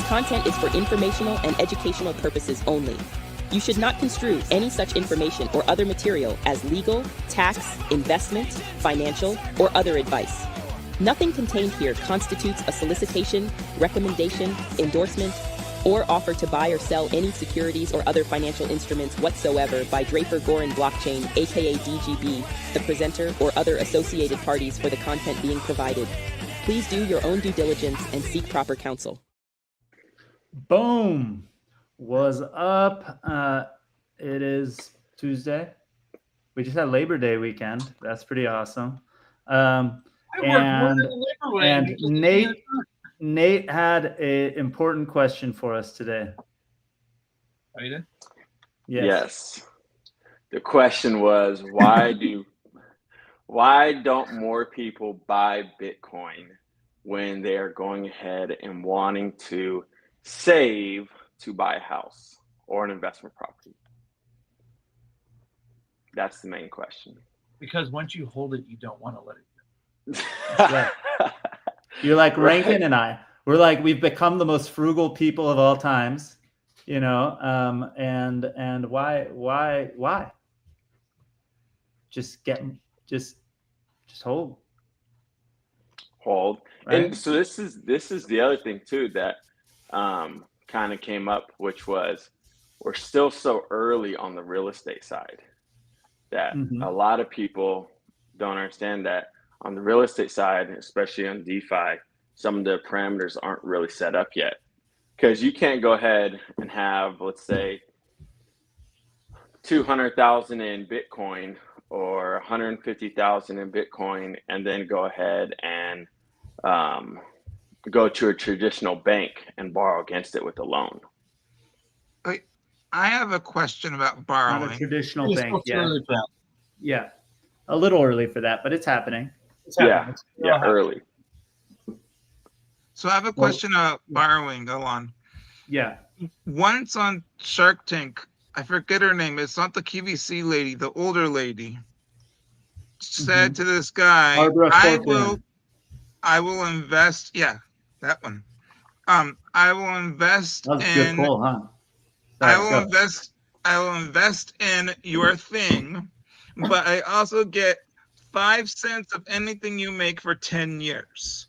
content is for informational and educational purposes only. You should not construe any such information or other material as legal, tax, investment, financial, or other advice. Nothing contained here constitutes a solicitation, recommendation, endorsement, or offer to buy or sell any securities or other financial instruments whatsoever by Draper Gorin Blockchain, aka DGB, the presenter, or other associated parties for the content being provided. Please do your own due diligence and seek proper counsel. Boom. Was up. It is Tuesday. We just had Labor Day weekend. That's pretty awesome. And Nate had an important question for us today. Oh, you did? Yes. The question was, why don't more people buy Bitcoin when they are going ahead and wanting to save to buy a house or an investment property? That's the main question. Because once you hold it, you don't want to let it go. Right. You're like Rankin and I. We've become the most frugal people of all times, you know. And why? Just hold. Hold. Right? And so this is the other thing too that kind of came up, which was we're still so early on the real estate side that a lot of people don't understand that on the real estate side, especially on DeFi, some of the parameters aren't really set up yet, because you can't go ahead and have, let's say, 200,000 in Bitcoin or 150,000 in Bitcoin and then go ahead and go to a traditional bank and borrow against it with a loan. Wait, I have a question about borrowing. Not a traditional bank, yeah. A little early for that, but it's happening. Yeah, early. So I have a question about borrowing. Go on. Yeah. Once on Shark Tank, I forget her name. It's not the QVC lady, the older lady. Said to this guy, I will invest. Yeah, that one. I will invest That's a good pull, huh? I will invest in your thing, but I also get 5 cents of anything you make for 10 years.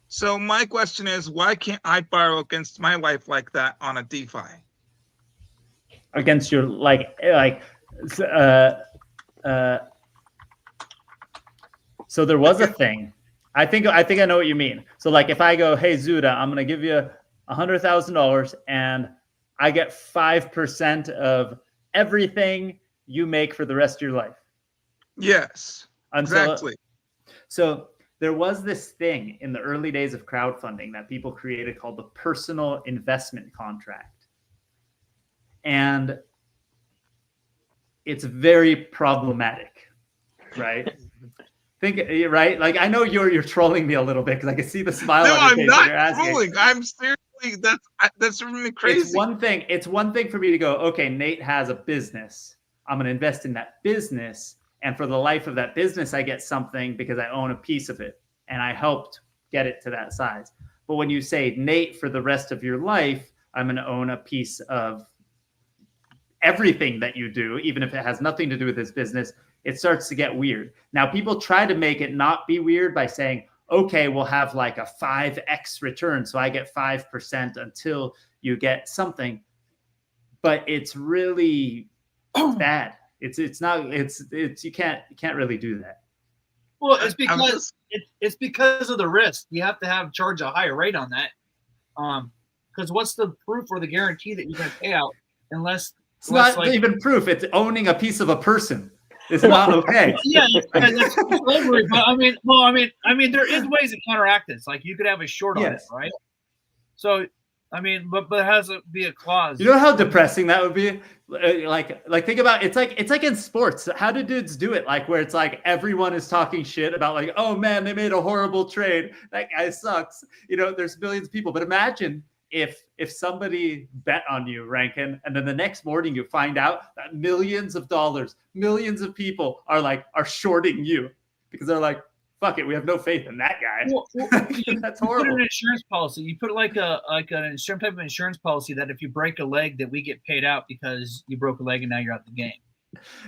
So my question is, why can't I borrow against my wife like that on a DeFi? Against your so there was a thing. I think I know what you mean. So like if I go, hey Zuda, I'm gonna give you $100,000 and I get 5% of everything you make for the rest of your life. Yes, exactly. So there was this thing in the early days of crowdfunding that people created called the personal investment contract. And it's very problematic, right? Right? Like, I know you're trolling me a little bit because I can see the smile on your face. No, I'm not trolling. I'm seriously, that's really crazy. It's one thing for me to go, okay, Nate has a business. I'm going to invest in that business. And for the life of that business, I get something because I own a piece of it and I helped get it to that size. But when you say, Nate, for the rest of your life, I'm going to own a piece of everything that you do, even if it has nothing to do with this business, it starts to get weird. Now, people try to make it not be weird by saying, okay, we'll have like a 5x return. So I get 5% until you get something. But it's really bad. You can't really do that. Well, it's because of the risk. You have to charge a higher rate on that. Because what's the proof or the guarantee that you're going to pay out unless it's not even proof. It's owning a piece of a person. It's not okay. Yeah, that's slavery. But I mean, there is ways to counteract this. Like you could have a short on it, right? So, I mean, but it has to be a clause. You know how depressing that would be? Like think about it's like in sports. How do dudes do it? Like where it's like everyone is talking shit about like, oh man, they made a horrible trade. That guy sucks. You know, there's millions of people. But imagine if somebody bet on you, Rankin, and then the next morning you find out that millions of dollars, millions of people are shorting you because they're like, fuck it, we have no faith in that guy. Well, That's you horrible. put an insurance policy. You put like an some type of insurance policy that if you break a leg, that we get paid out because you broke a leg and now you're out the game.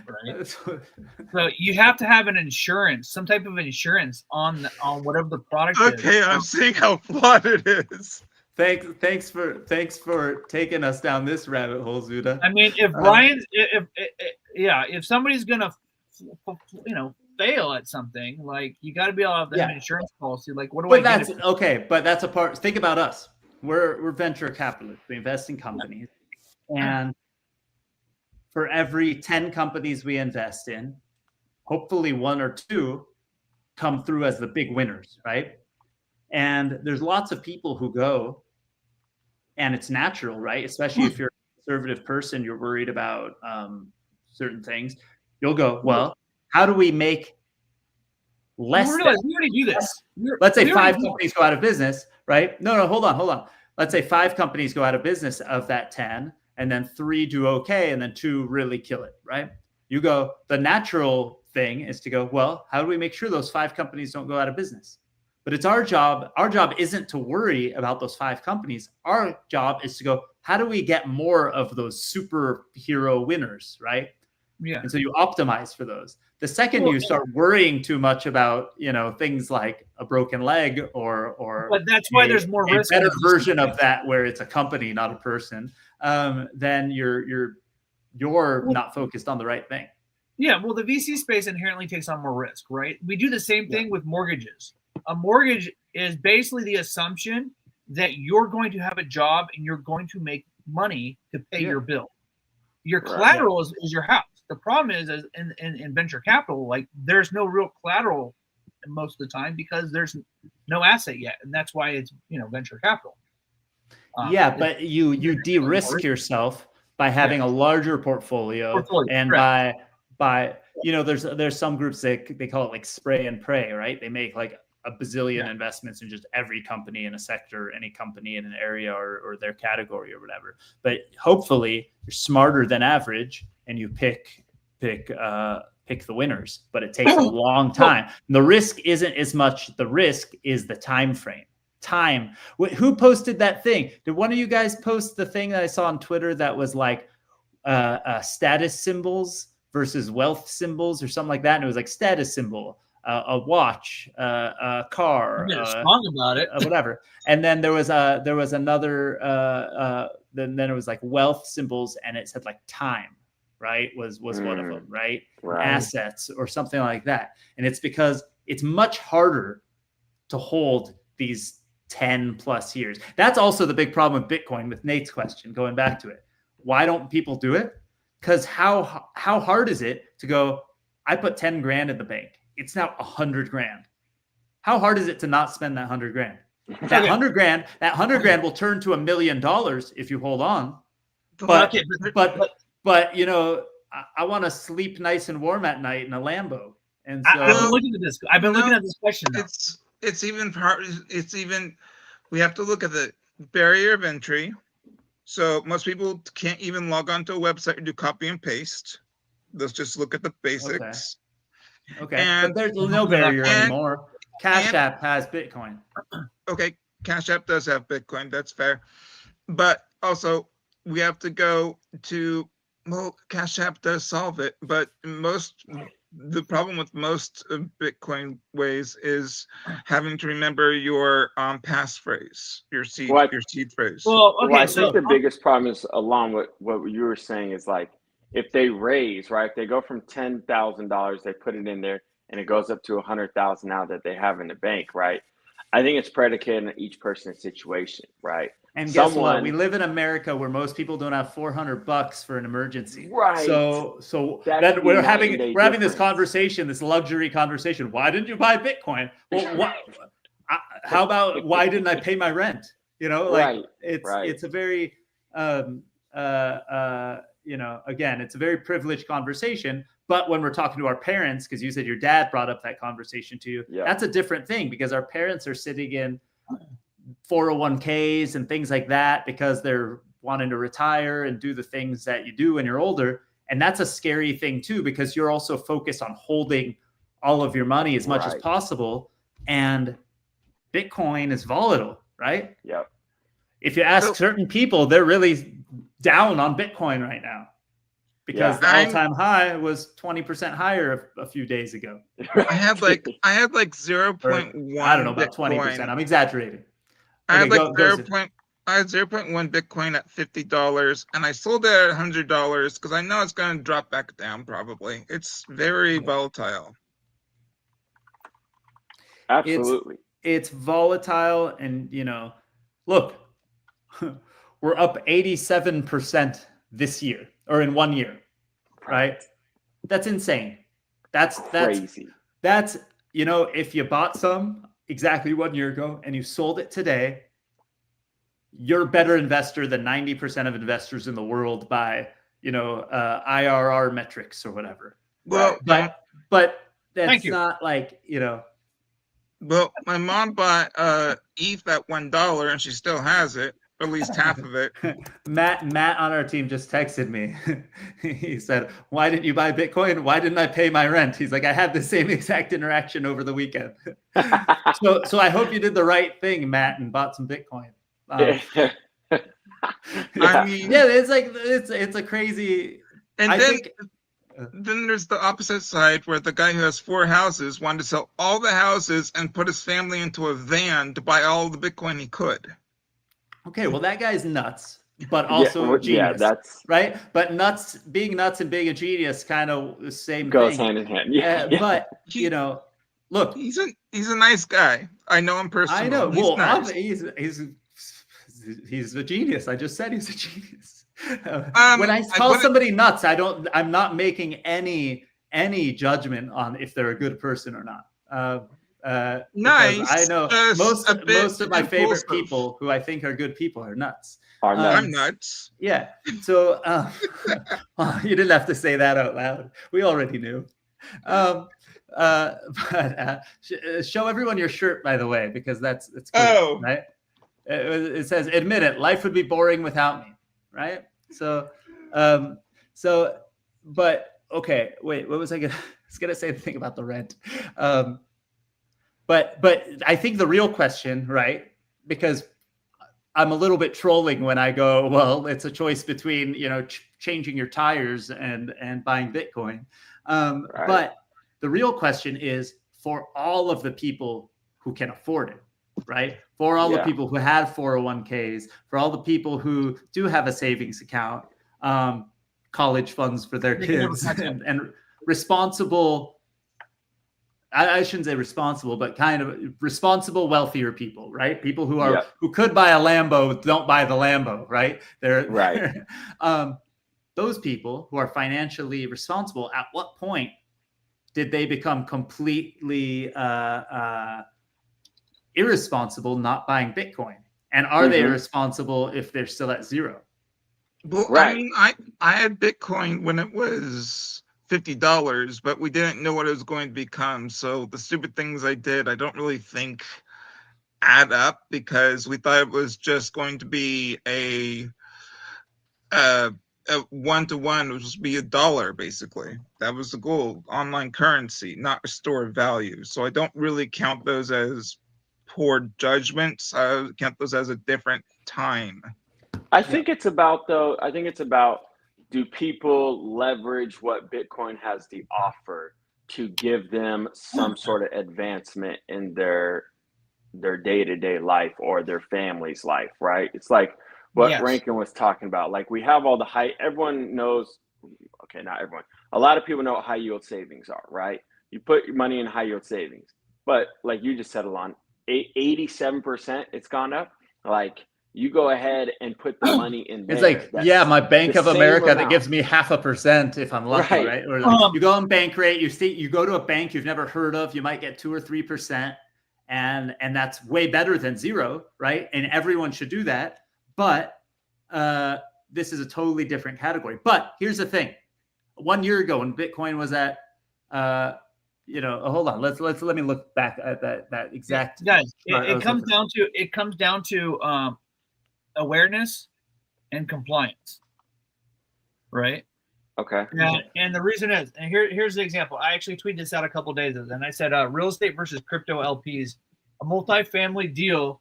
Right. So you have to have an insurance, some type of insurance on whatever the product is. Okay, I'm seeing how flawed it is. Thanks for taking us down this rabbit hole, Zuda. I mean, if Brian's, if somebody's gonna, fail at something, like you got to be able to have an insurance policy. Like, what do I? But that's a part. Think about us. We're venture capitalists. We invest in companies, and for every 10 companies we invest in, hopefully 1 or 2 come through as the big winners, right? And there's lots of people who go, and it's natural, right? Especially if you're a conservative person, you're worried about certain things. You'll go, well, how do we make less? We already do this. Let's say 5 companies go out of business, right? No, hold on. Let's say 5 companies go out of business of that 10, and then 3 do okay, and then 2 really kill it, right? You go, the natural thing is to go, well, how do we make sure those 5 companies don't go out of business? But it's our job. Our job isn't to worry about those 5 companies. Our job is to go, how do we get more of those superhero winners, right? Yeah. And so you optimize for those. The second you start worrying too much about, things like a broken leg or but that's why there's more risk. A better version of that where it's a company, not a person. Then you're not focused on the right thing. Yeah. Well, the VC space inherently takes on more risk, right? We do the same thing with mortgages. A mortgage is basically the assumption that you're going to have a job and you're going to make money to pay your bill. Your collateral is your house. The problem is in venture capital, like there's no real collateral most of the time because there's no asset yet, and that's why it's venture capital. But you de-risk yourself by having a larger portfolio and by there's some groups that they call it like spray and pray, right? They make like a bazillion investments in just every company in a sector, any company in an area or their category or whatever. But hopefully you're smarter than average and you pick the winners, but it takes a long time. The risk isn't as much. The risk is the time frame. Who posted that thing? Did one of you guys post the thing that I saw on Twitter that was like status symbols versus wealth symbols or something like that? And it was like status symbol, a watch, a car, strong about it, whatever. And then there was another. Then it was like wealth symbols, and it said like time. Right, was one of them, right? Assets or something like that. And it's because it's much harder to hold these 10 plus years. That's also the big problem with Bitcoin, with Nate's question, going back to it. Why don't people do it? Because how hard is it to go, I put 10 grand in the bank. It's now 100 grand. How hard is it to not spend that 100 grand? That 100 grand will turn to $1 million if you hold on. But I want to sleep nice and warm at night in a Lambo. And so I've been looking at this. I've been looking at this question. It's even we have to look at the barrier of entry. So most people can't even log onto a website and do copy and paste. Let's just look at the basics. Okay. But there's no barrier anymore. Cash App has Bitcoin. Okay. Cash App does have Bitcoin. That's fair. But also we have to go to, Cash App does solve it, but the problem with most Bitcoin ways is having to remember your passphrase, your seed phrase. I think the biggest problem is along with what you were saying is like if they raise, right? If they go from $10,000, they put it in there, and it goes up to 100,000 now that they have in the bank, right? I think it's predicated on each person's situation, right? And guess what? We live in America where most people don't have $400 for an emergency. Right. So that we're having this conversation, this luxury conversation. Why didn't you buy Bitcoin? Well, how about why didn't I pay my rent? It's a very again, it's a very privileged conversation. But when we're talking to our parents, because you said your dad brought up that conversation to you, that's a different thing because our parents are sitting in 401ks and things like that because they're wanting to retire and do the things that you do when you're older. And that's a scary thing too, because you're also focused on holding all of your money as much as possible. And Bitcoin is volatile, right? Yep. If you ask certain people, they're really down on Bitcoin right now because the all-time high was 20% higher a few days ago. I had like 0.1. I don't know about 20%. I'm exaggerating. I had like I had 0.1 Bitcoin at $50, and I sold it at $100 because I know it's going to drop back down. Probably, it's very volatile. Absolutely, it's volatile, and look, we're up 87% this year, or in 1 year, right? That's insane. That's crazy. That's if you bought some exactly 1 year ago and you sold it today, you're a better investor than 90% of investors in the world by IRR metrics or whatever. Well, but that's not like Well, my mom bought ETH at $1, and she still has it, at least half of it. Matt on our team just texted me. He said, "Why didn't you buy Bitcoin? Why didn't I pay my rent?" He's like, "I had the same exact interaction over the weekend." So I hope you did the right thing, Matt, and bought some Bitcoin. I mean, it's a crazy. And then there's the opposite side where the guy who has 4 houses wanted to sell all the houses and put his family into a van to buy all the Bitcoin he could. Okay, well, that guy's nuts, but also genius. That's right. But being nuts and being a genius, kind of the same goes thing. hand in hand. Yeah, but look, he's a nice guy. I know him personally. I know. He's nice. He's a genius. I just said he's a genius. When I call somebody nuts, I'm not making any judgment on if they're a good person or not. Nice. I know most of my favorite people who I think are good people are nuts. I'm nuts. Yeah. So you didn't have to say that out loud. We already knew. But show everyone your shirt, by the way, because it's cool, right? It says, "Admit it, life would be boring without me," right? So, but okay, wait, what was I gonna say the thing about the rent? But I think the real question, right? Because I'm a little bit trolling when I go, well, it's a choice between changing your tires and buying Bitcoin. Right. But the real question is for all of the people who can afford it, right? For all the people who have 401ks, for all the people who do have a savings account, college funds for their kids, and responsible. I shouldn't say responsible, but kind of responsible, wealthier people, right? People who could buy a Lambo, don't buy the Lambo, right? They're right. Those people who are financially responsible, at what point did they become completely irresponsible not buying Bitcoin? And are they responsible if they're still at zero? Well, right. I mean, I had Bitcoin when it was $50, but we didn't know what it was going to become. So the stupid things I did, I don't really think add up, because we thought it was just going to be a 1-to-1, which was be $1, basically. That was the goal. Online currency, not a store of value. So I don't really count those as poor judgments. I count those as a different time. I think it's about do people leverage what Bitcoin has to offer to give them some sort of advancement in their day-to-day life or their family's life, right? It's like what Rankin was talking about. Like, we have all the everyone knows, okay, not everyone. A lot of people know what high yield savings are, right? You put your money in high yield savings. But like you just said, Alon, 87% it's gone up. Like, you go ahead and put the money in there. It's like, my Bank of America that gives me 0.5% if I'm lucky, right? Or like, you go on bank rate, you go to a bank you've never heard of, you might get 2 or 3%, and that's way better than zero, right? And everyone should do that. But this is a totally different category. But here's the thing: 1 year ago, when Bitcoin was at, hold on, let me look back at that exact. Guys, it comes down to awareness and compliance, right? Okay. And the reason is, and here's the example. I actually tweeted this out a couple days ago, and I said, real estate versus crypto LPs. A multifamily deal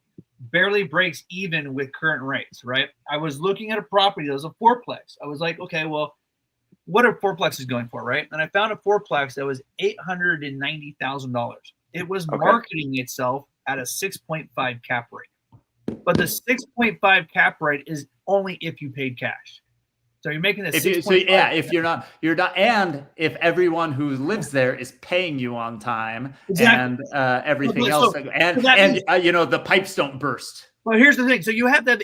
barely breaks even with current rates, right? I was looking at a property that was a fourplex. I was like, okay, well, what are fourplexes going for, right? And I found a fourplex that was $890,000. It was marketing itself at a 6.5 cap rate. But the 6.5 cap rate is only if you paid cash. So you're making this. If you're not, and if everyone who lives there is paying you on time and everything else, and you know, the pipes don't burst. Well, here's the thing. So you have that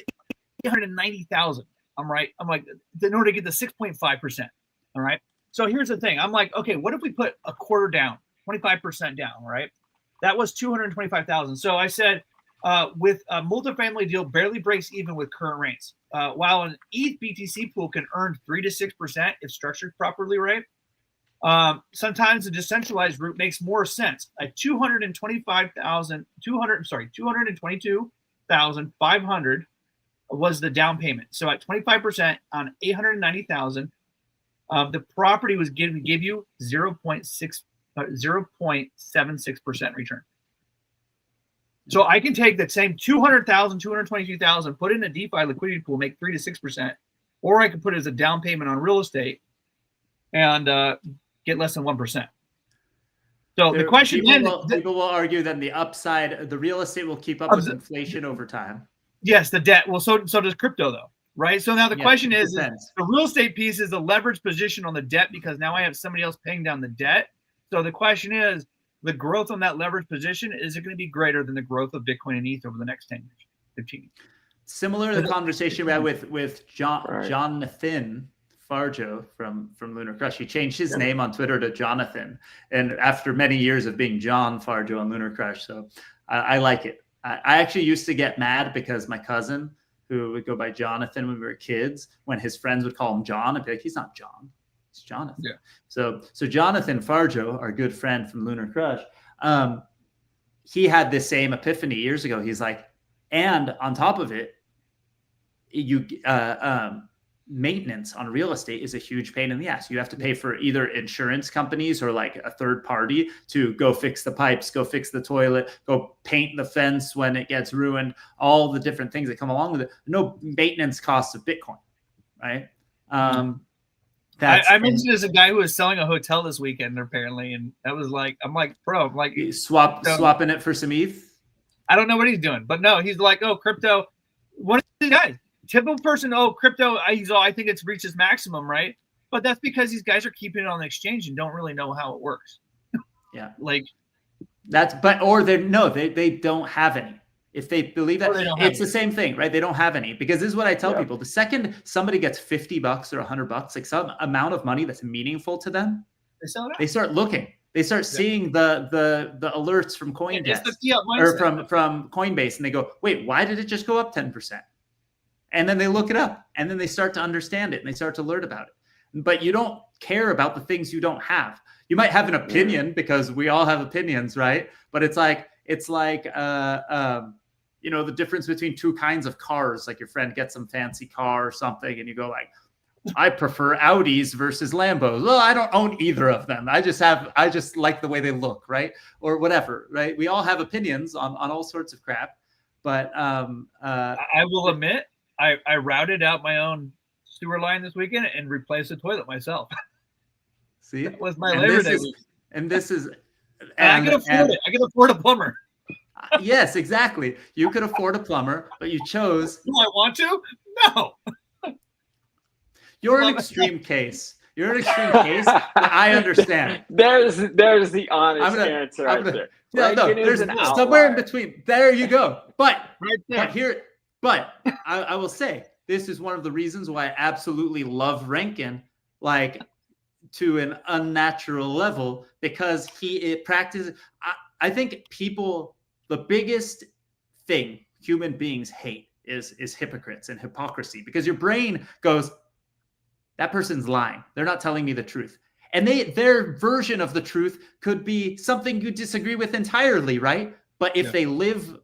890,000. I'm right. I'm like, in order to get the 6.5%. All right. So here's the thing. I'm like, okay, what if we put a quarter down, 25% down, right? That was 225,000. So I said, with a multifamily deal barely breaks even with current rates. While an ETH BTC pool can earn 3 to 6% if structured properly, right? Sometimes the decentralized route makes more sense. A 222,500 was the down payment. So at 25% on 890,000, the property was give you 0.76% return. So I can take that same 200,000, 222,000, put it in a DeFi liquidity pool, make 3 to 6%, or I can put it as a down payment on real estate and get less than 1%. So the question people will argue that the upside, the real estate will keep up with inflation over time. Yes, the debt. Well, so does crypto though, right? So now the question is the real estate piece is the leverage position on the debt because now I have somebody else paying down the debt. So the question is, the growth on that leverage position, is it going to be greater than the growth of Bitcoin and ETH over the next 10 years, 15 years? Similar to the conversation we had with Jonathan Farjo from Lunar Crush. He changed his name on Twitter to Jonathan, and after many years of being John Farjo on Lunar Crush. So I like it. I actually used to get mad because my cousin, who would go by Jonathan when we were kids, when his friends would call him John, I'd be like, he's not John. It's Jonathan. Yeah. So Jonathan Farjo, our good friend from Lunar Crush, he had this same epiphany years ago. He's like, and on top of it, maintenance on real estate is a huge pain in the ass. You have to pay for either insurance companies or like a third party to go fix the pipes, go fix the toilet, go paint the fence when it gets ruined, all the different things that come along with it. No maintenance costs of Bitcoin, right? I mentioned as a guy who was selling a hotel this weekend, apparently, and that was like, I'm like, bro, I'm like, swapping it for some ETH. I don't know what he's doing, but no, he's like, oh, crypto. What is the guy? Typical person, oh, crypto. I think it's reached its maximum, right? But that's because these guys are keeping it on the exchange and don't really know how it works. Yeah, like that's, they don't have any. If they believe that, it's the same thing, right? They don't have any, because this is what I tell people. The second somebody gets $50 or $100, like some amount of money that's meaningful to them, they start looking. They start seeing the alerts from CoinDesk or from Coinbase, and they go, wait, why did it just go up 10%? And then they look it up, and then they start to understand it, and they start to learn about it. But you don't care about the things you don't have. You might have an opinion because we all have opinions, right? But it's like you know, the difference between two kinds of cars. Like your friend gets some fancy car or something, and you go like, I prefer Audis versus Lambos. Well, I don't own either of them. I just like the way they look, right? Or whatever, right? We all have opinions on all sorts of crap. But I will admit, I routed out my own sewer line this weekend and replaced the toilet myself. See, that was my Labor Day week. And this is, I can afford it. I can afford a plumber. Yes, exactly. You could afford a plumber, but you chose. Do I want to? No. You're an extreme case. You're an extreme case. I understand. There's the honest answer right there. No, there's somewhere in between. There you go. But I will say this is one of the reasons why I absolutely love Rankin, like to an unnatural level, because it practices. I think people. The biggest thing human beings hate is hypocrites and hypocrisy, because your brain goes, that person's lying. They're not telling me the truth. And their version of the truth could be something you disagree with entirely, right? But if they live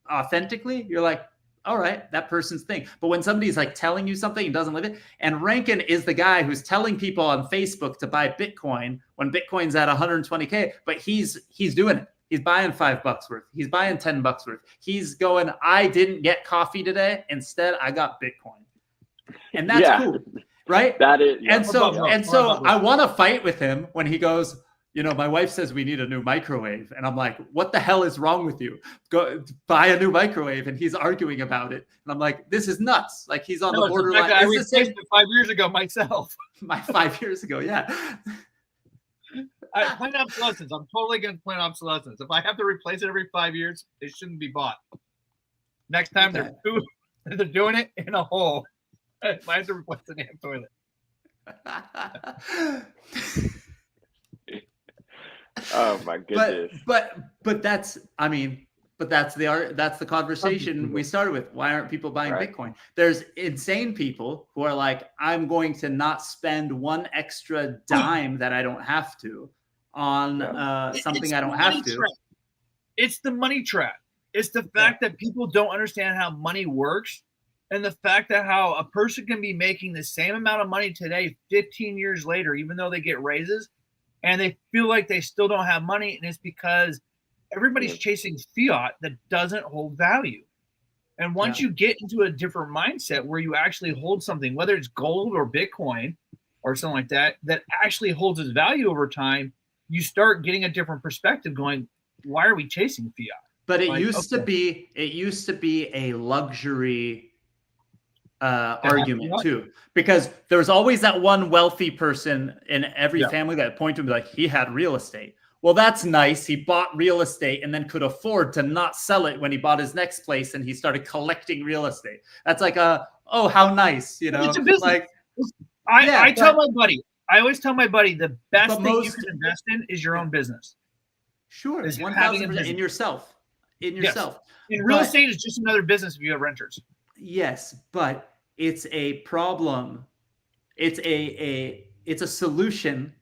authentically, you're like, all right, that person's thing. But when somebody's like telling you something and doesn't live it, and Rankin is the guy who's telling people on Facebook to buy Bitcoin when Bitcoin's at 120K, but he's doing it. He's buying $5 worth. He's buying $10 worth. He's going, I didn't get coffee today. Instead, I got Bitcoin. And that's cool, right? That is. And so I want to fight with him when he goes, my wife says we need a new microwave. And I'm like, what the hell is wrong with you? Go buy a new microwave. And he's arguing about it. And I'm like, this is nuts. Like he's on the borderline. I replaced it 5 years ago myself. 5 years ago, yeah. Planned obsolescence. I'm totally against planned obsolescence. If I have to replace it every 5 years, it shouldn't be bought. Next time they're doing it in a hole. I have to replace the damn toilet. Oh my goodness! But that's the conversation we started with. Why aren't people buying Bitcoin? There's insane people who are like, I'm going to not spend one extra dime that I don't have to on something I don't have to. It's the money trap. It's the fact that people don't understand how money works, and the fact that how a person can be making the same amount of money today, 15 years later, even though they get raises, and they feel like they still don't have money, and it's because everybody's chasing fiat that doesn't hold value. And once you get into a different mindset where you actually hold something, whether it's gold or Bitcoin or something like that, that actually holds its value over time, you start getting a different perspective going, why are we chasing fiat? But it used to be a luxury argument too, because there was always that one wealthy person in every family that pointed to me like he had real estate. Well, that's nice. He bought real estate and then could afford to not sell it when he bought his next place, and he started collecting real estate. That's like how nice, It's a business. Like, I always tell my buddy the best thing you can invest in is your own business. Sure, is 1,000% in yourself. In yourself. Yes. Real estate is just another business if you have renters. Yes, but it's a problem. It's a solution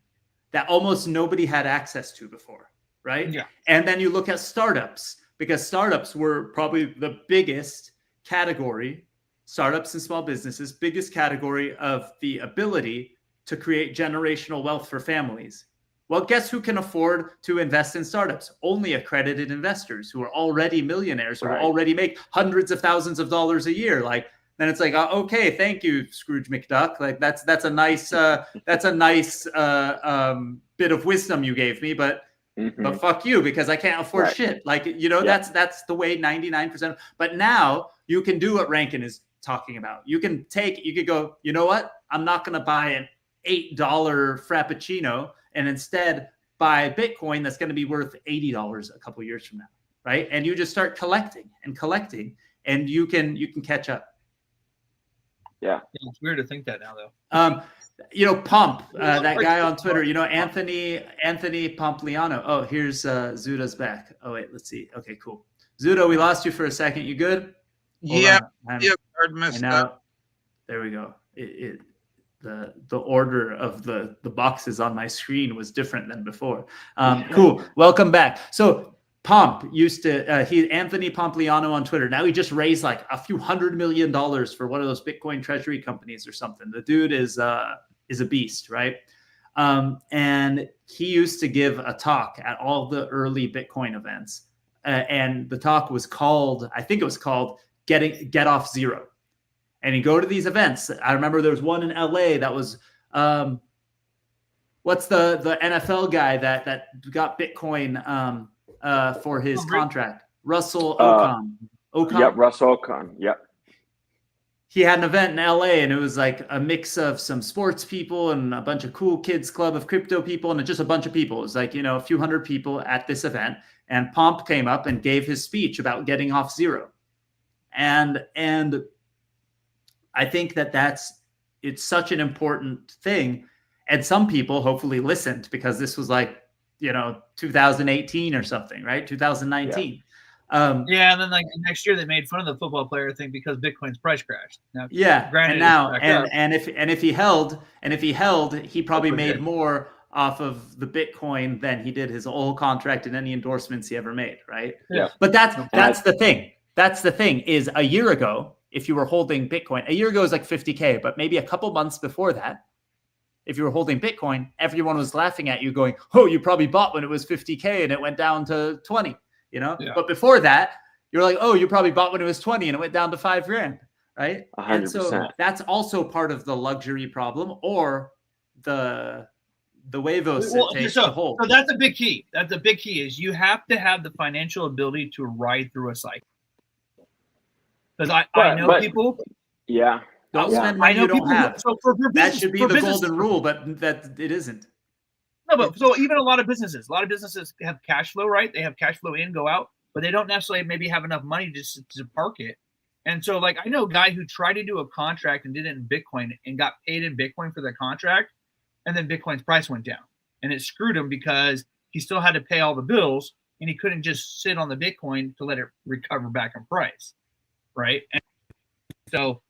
that almost nobody had access to before, right? Yeah. And then you look at startups, because startups were probably the biggest category, startups and small businesses, biggest category of the ability to create generational wealth for families. Well, guess who can afford to invest in startups? Only accredited investors who are already millionaires, who already make hundreds of thousands of dollars a year. Like, then it's like, okay, thank you, Scrooge McDuck. Like that's a nice bit of wisdom you gave me, but fuck you, because I can't afford shit. Like, that's the way 99%. But now you can do what Rankin is talking about. You could go, you know what? I'm not going to buy an $8 Frappuccino and instead buy Bitcoin that's going to be worth $80 a couple of years from now, right? And you just start collecting, and you can catch up. Yeah, it's weird to think that now, though. Pump, that guy on Twitter, Anthony Pompliano. Oh, here's Zuda's back. Oh wait, let's see. Okay, cool. Zuda, we lost you for a second. You good? Yeah. Hard messed up. There we go. The order of the boxes on my screen was different than before. Cool. Welcome back. So Pomp used to Anthony Pompliano on Twitter. Now he just raised like a few $100 million for one of those Bitcoin treasury companies or something. The dude is a beast, right? And he used to give a talk at all the early Bitcoin events, and the talk was called, I think it was called Get Off Zero. And you go to these events. I remember there was one in LA that was, what's the NFL guy that got Bitcoin for his contract? Russell Okon. Yep, Russell Okon. Yep. He had an event in LA, and it was like a mix of some sports people and a bunch of cool kids club of crypto people, and just a bunch of people. It was like, a few hundred people at this event. And Pomp came up and gave his speech about getting off zero. And I think it's such an important thing. And some people hopefully listened, because this was like, 2018 or something, right? 2019. And then like next year they made fun of the football player thing because Bitcoin's price crashed. Now, and now if he held, he probably made more off of the Bitcoin than he did his old contract and any endorsements he ever made, right? Yeah. But that's the thing. that's the thing is a year ago, if you were holding Bitcoin, a year ago is like 50K, but maybe a couple months before that, if you were holding Bitcoin, everyone was laughing at you going, oh, you probably bought when it was 50K and it went down to 20, you know? Yeah. But before that, you're like, oh, you probably bought when it was 20 and it went down to $5,000, right? 100%. And so that's also part of the luxury problem or the huevos it takes to hold. So that's a big key. That's a big key is you have to have the financial ability to ride through a cycle. Because I know people. Yeah. Don't spend money you don't have. So for that should be the golden rule, but that it isn't. No, but so even a lot of businesses have cash flow, right? They have cash flow in, go out, but they don't necessarily maybe have enough money to park it. And so, like, I know a guy who tried to do a contract and did it in Bitcoin and got paid in Bitcoin for the contract, and then Bitcoin's price went down, and it screwed him because he still had to pay all the bills, and he couldn't just sit on the Bitcoin to let it recover back in price, right? And so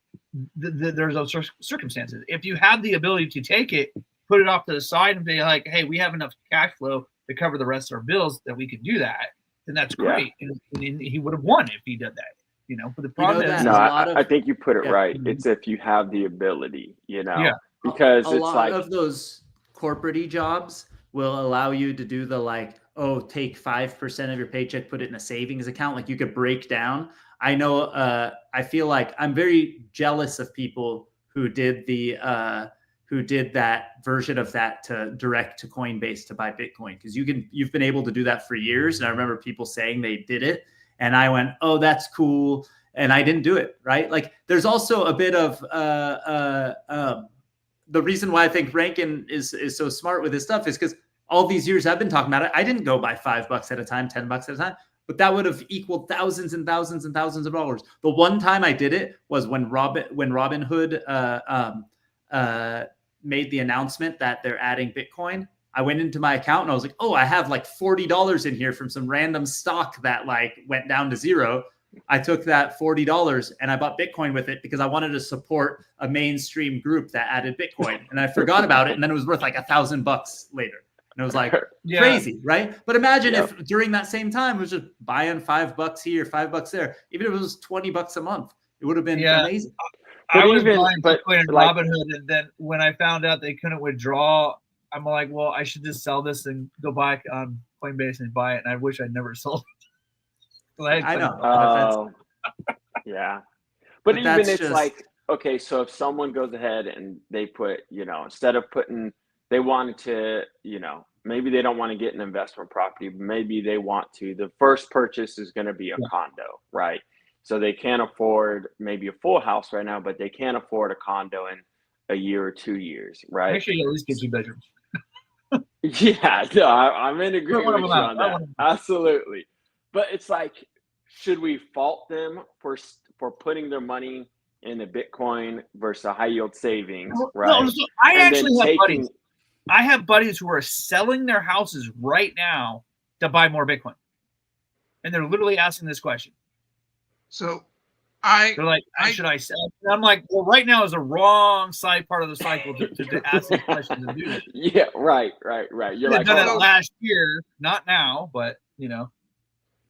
there's those circumstances. If you have the ability to take it, put it off to the side and be like, hey, we have enough cash flow to cover the rest of our bills that we could do that, then that's great. Yeah. And he would have won if he did that, you know. But the problem is, I think you put it right. It's if you have the ability, you know, because a lot of those corporate jobs will allow you to do the like, oh, take 5% of your paycheck, put it in a savings account. Like you could break down. I know, I feel like I'm very jealous of people who did that version of that to direct to Coinbase to buy Bitcoin. Because you've been able to do that for years. And I remember people saying they did it. And I went, oh, that's cool. And I didn't do it, right? Like there's also a bit of the reason why I think Rankin is so smart with his stuff is because all these years I've been talking about it, I didn't go buy $5 at a time, $10 at a time. But that would have equaled thousands and thousands and thousands of dollars. The one time I did it was when Robinhood made the announcement that they're adding Bitcoin. I went into my account and I was like, oh, I have like $40 in here from some random stock that like went down to zero. I took that $40 and I bought Bitcoin with it because I wanted to support a mainstream group that added Bitcoin. And I forgot about it. And then it was worth like $1,000 later. And it was like crazy, right? But imagine if during that same time it was just buying $5 here, $5 there. Even if it was $20 a month, it would have been amazing. I was buying Bitcoin and Robinhood, and then when I found out they couldn't withdraw, I'm like, well, I should just sell this and go back on Coinbase and buy it. And I wish I'd never sold it. I know. Yeah. But even it's just like, okay, so if someone goes ahead and they put, you know, instead of putting, they wanted to, you know, maybe they don't want to get an investment property, but maybe they want to. The first purchase is going to be a condo, right? So they can't afford maybe a full house right now, but they can't afford a condo in a year or 2 years, right? Make sure you at least get 2 bedrooms. Yeah, no, I'm in agreement with you on that. Absolutely. But it's like, should we fault them for putting their money in a Bitcoin versus a high yield savings, right? No, so I actually have buddies. I have buddies who are selling their houses right now to buy more Bitcoin. And they're literally asking this question. So they're like, should I sell? And I'm like, well, right now is the wrong part of the cycle to ask these questions and do this. Yeah, right. You're like, done it last year, not now, but you know.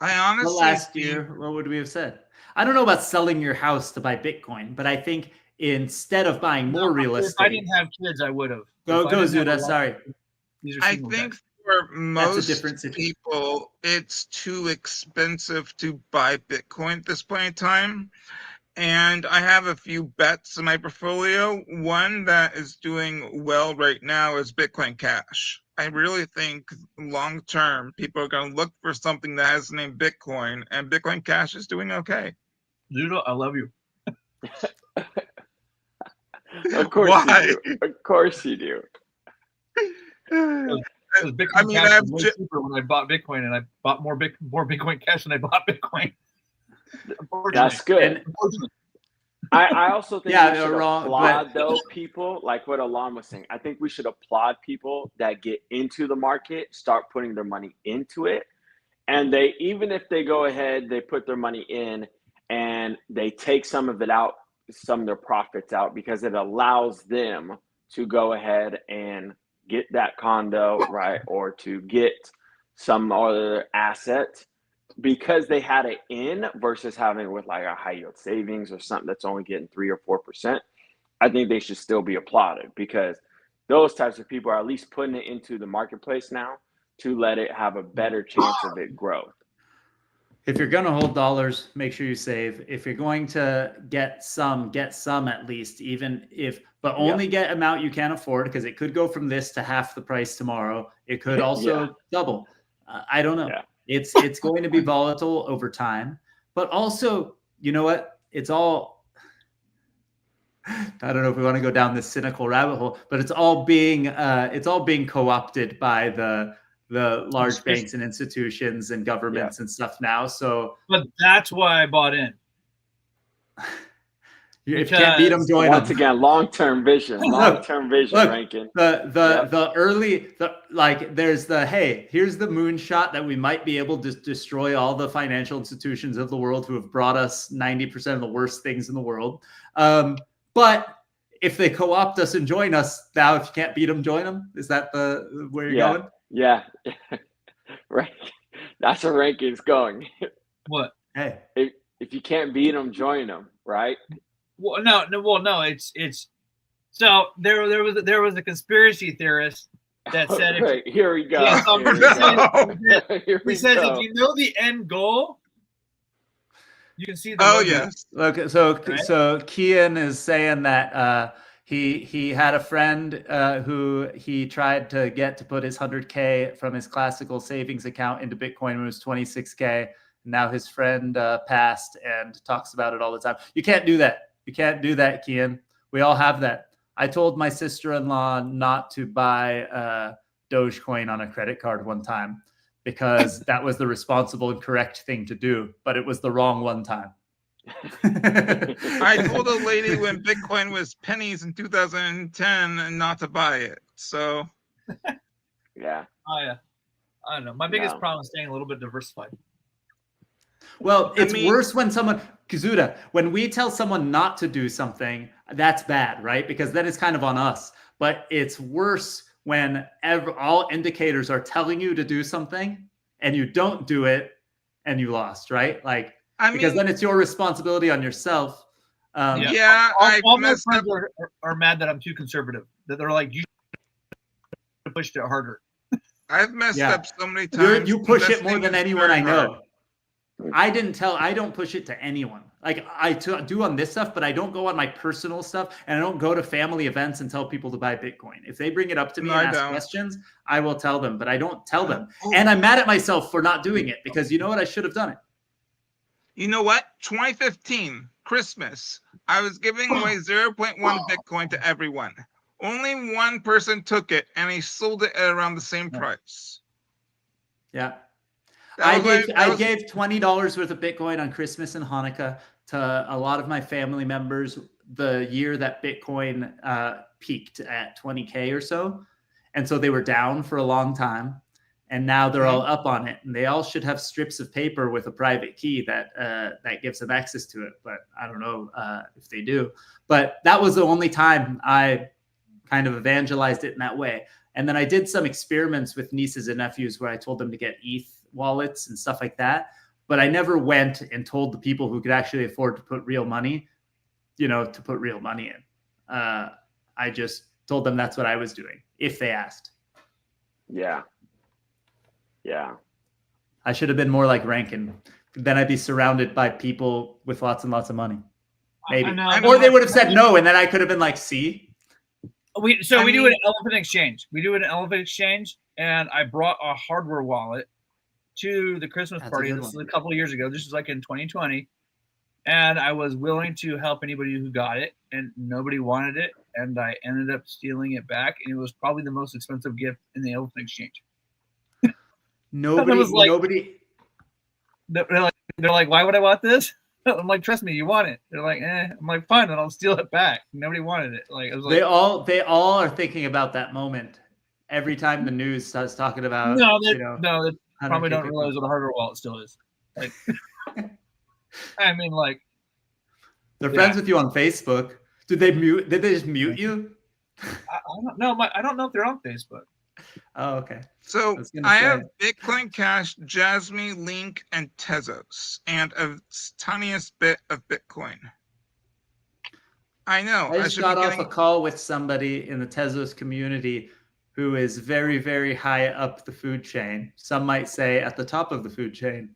I honestly last year, what would we have said? I don't know about selling your house to buy Bitcoin, but I think instead of buying more real estate, if I didn't have kids, I would have. Go, Zuda. Sorry. I think for most people, it's too expensive to buy Bitcoin at this point in time. And I have a few bets in my portfolio. One that is doing well right now is Bitcoin Cash. I really think long term, people are going to look for something that has the name Bitcoin, and Bitcoin Cash is doing okay. Zuda, I love you. Of course you do. Of course you do. I mean, I was way cheaper when I bought Bitcoin, and I bought more Bitcoin Cash than I bought Bitcoin. That's good. I also think we should applaud those people, like what Alon was saying. I think we should applaud people that get into the market, start putting their money into it, and they, even if they go ahead, they put their money in, and they take some of it out, some of their profits out, because it allows them to go ahead and get that condo, right, or to get some other asset because they had it in versus having it with like a high yield savings or something that's only getting 3 or 4%, I think they should still be applauded, because those types of people are at least putting it into the marketplace now to let it have a better chance of it growth. If you're going to hold dollars, make sure you save. If you're going to get some at least, even if, but only get amount you can afford, because it could go from this to half the price tomorrow. It could also double. I don't know. Yeah. It's going to be volatile over time, but also, you know what? It's all, I don't know if we want to go down this cynical rabbit hole, but it's all being co-opted by the large banks and institutions and governments and stuff now. So, but that's why I bought in. If you can't beat them, join once them. Again, long-term vision, Rankin. There's the, hey, here's the moonshot that we might be able to destroy all the financial institutions of the world who have brought us 90% of the worst things in the world. But if they co-opt us and join us, now if you can't beat them, join them. Is that where you're going? Yeah. Right. That's where Rankin's going. What? Hey. If you can't beat them, join them, right? Well, no. It's so there was a conspiracy theorist that said, right, here we go. Yeah, so he says if you know the end goal, you can see the road. Yes. Okay, so Kian is saying that he had a friend who he tried to get to put his 100K from his classical savings account into Bitcoin when it was 26K. Now his friend passed and talks about it all the time. You can't do that. You can't do that, Kian. We all have that. I told my sister-in-law not to buy Dogecoin on a credit card one time because that was the responsible and correct thing to do, but it was the wrong one time. I told a lady when Bitcoin was pennies in 2010 not to buy it. So, yeah. I don't know. My biggest problem is staying a little bit diversified. Well, it's worse when someone, Kazuda, when we tell someone not to do something, that's bad, right? Because then it's kind of on us. But it's worse when all indicators are telling you to do something and you don't do it and you lost, right? Like, because then it's your responsibility on yourself. All my friends are mad that I'm too conservative. That they're like, you pushed it harder. I've messed up so many times. You push it more than anyone I know. I don't push it to anyone. Like I do on this stuff, but I don't go on my personal stuff and I don't go to family events and tell people to buy Bitcoin. If they bring it up to me and ask questions, I will tell them, but I don't tell them. And I'm mad at myself for not doing it because you know what? I should have done it. You know what? 2015, Christmas, I was giving away 0.1 Bitcoin to everyone. Only one person took it and he sold it at around the same price. Yeah. I gave $20 worth of Bitcoin on Christmas and Hanukkah to a lot of my family members the year that Bitcoin peaked at 20K or so. And so they were down for a long time. And now they're all up on it. And they all should have strips of paper with a private key that gives them access to it. But I don't know if they do. But that was the only time I kind of evangelized it in that way. And then I did some experiments with nieces and nephews where I told them to get ETH wallets and stuff like that. But I never went and told the people who could actually afford to put real money, to put real money in. I just told them that's what I was doing if they asked. Yeah. I should have been more like Rankin. Then I'd be surrounded by people with lots and lots of money. Maybe. Or they would have said no, and then I could have been like, see? We do an elephant exchange. And I brought a hardware wallet to the Christmas party. This was a couple of years ago. This was like in 2020. And I was willing to help anybody who got it, and nobody wanted it. And I ended up stealing it back. And it was probably the most expensive gift in the elephant exchange. Nobody. They're like, why would I want this? I'm like, trust me, you want it. They're like, I'm like, fine, then I'll steal it back. Nobody wanted it. Like, I was like, they all are thinking about that moment every time the news starts talking about. They probably don't realize what a hardware wallet still is. Like, I mean, like, they're friends with you on Facebook. Did they just mute you? I don't know. I don't know if they're on Facebook. Oh, okay. So I have Bitcoin Cash, Jasmine, Link, and Tezos, and a tiniest bit of Bitcoin. I know. I just got off a call with somebody in the Tezos community who is very, very high up the food chain. Some might say at the top of the food chain.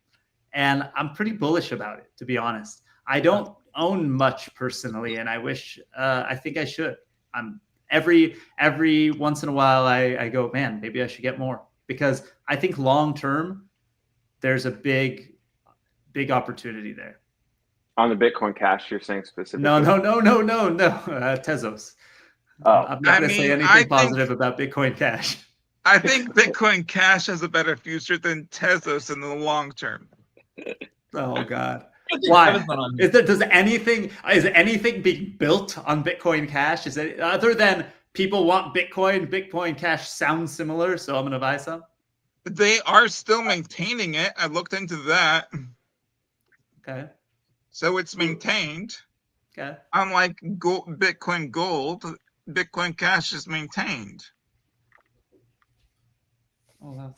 And I'm pretty bullish about it, to be honest. I don't own much personally, and I think I should. I'm every once in a while I go, man, maybe I should get more, because I think long term there's a big opportunity there. On the Bitcoin Cash, you're saying specifically? No. Tezos. Oh. I'm not going to say anything positive about Bitcoin Cash. I think Bitcoin Cash has a better future than Tezos in the long term. Oh God. Why? Is anything being built on Bitcoin Cash? Is it other than people want Bitcoin Cash sounds similar, so I'm going to buy some? They are still maintaining it. I looked into that. Okay. So it's maintained. Okay. Unlike Bitcoin Gold, Bitcoin Cash is maintained. Alon,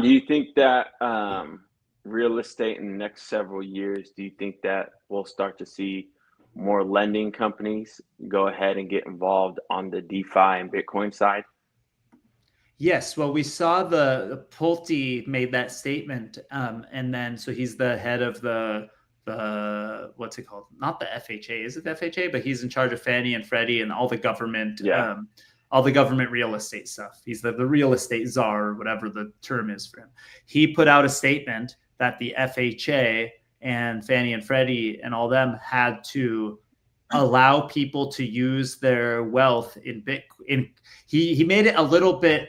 do you think that real estate in the next several years, do you think that we'll start to see more lending companies go ahead and get involved on the DeFi and Bitcoin side? Yes, well, we saw the Pulte made that statement, and then so he's the head of the what's it called? Not the FHA, is it the FHA? But he's in charge of Fannie and Freddie and all the government, real estate stuff. He's the real estate czar, or whatever the term is for him. He put out a statement that the FHA and Fannie and Freddie and all them had to allow people to use their wealth in Bitcoin. He made it a little bit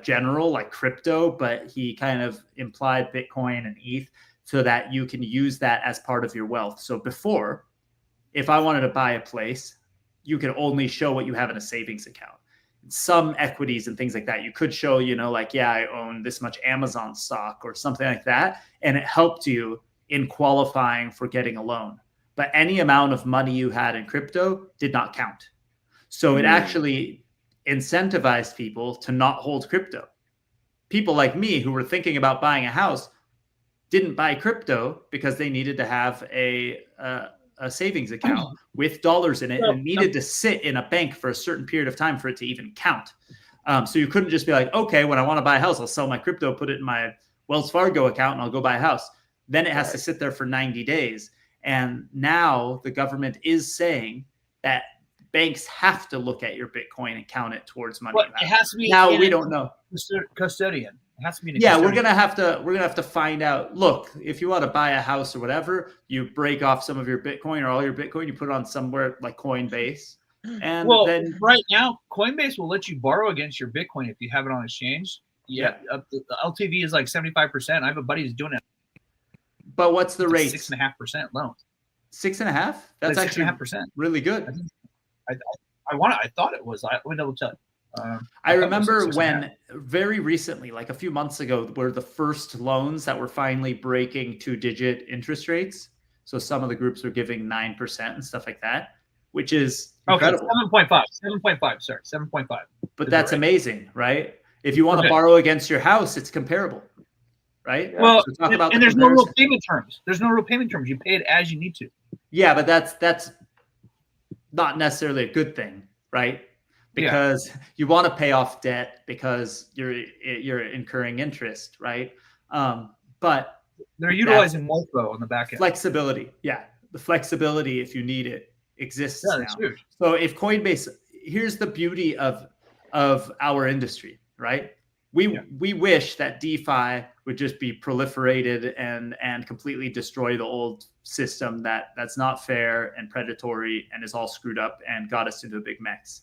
general, like crypto, but he kind of implied Bitcoin and ETH so that you can use that as part of your wealth. So before, if I wanted to buy a place, you could only show what you have in a savings account. Some equities and things like that, you could show, I own this much Amazon stock or something like that. And it helped you in qualifying for getting a loan. But any amount of money you had in crypto did not count. So it actually incentivized people to not hold crypto. People like me who were thinking about buying a house didn't buy crypto because they needed to have a savings account with dollars in it and needed to sit in a bank for a certain period of time for it to even count. So you couldn't just be like, okay, when I want to buy a house, I'll sell my crypto, put it in my Wells Fargo account, and I'll go buy a house. Then it has to sit there for 90 days. And now the government is saying that banks have to look at your Bitcoin and count it towards money. But it has to be now we don't know. Custodian. It has to be. We're gonna have to find out. Look, if you want to buy a house or whatever, you break off some of your Bitcoin or all your Bitcoin, you put it on somewhere like Coinbase. And then right now, Coinbase will let you borrow against your Bitcoin if you have it on exchange. Yeah. The LTV is like 75%. I have a buddy who's doing it. But what's the rate? 6.5% loan. 6.5%? That's like actually 6.5%. Really good. I thought it was. Let me double check. I remember when very recently, like a few months ago, were the first loans that were finally breaking 2-digit interest rates. So some of the groups were giving 9% and stuff like that, which is incredible. 7.5. But that's amazing, right? If you want to borrow against your house, it's comparable, right? Well, so there's no real payment terms. There's no real payment terms. You pay it as you need to. Yeah, but that's not necessarily a good thing, right? Because you want to pay off debt because you're incurring interest, right? But they're utilizing Morpho on the back end. Flexibility, the flexibility if you need it exists now. Huge. So if Coinbase, here's the beauty of our industry, right? We wish that DeFi would just be proliferated and completely destroy the old system that's not fair and predatory and is all screwed up and got us into a big mess.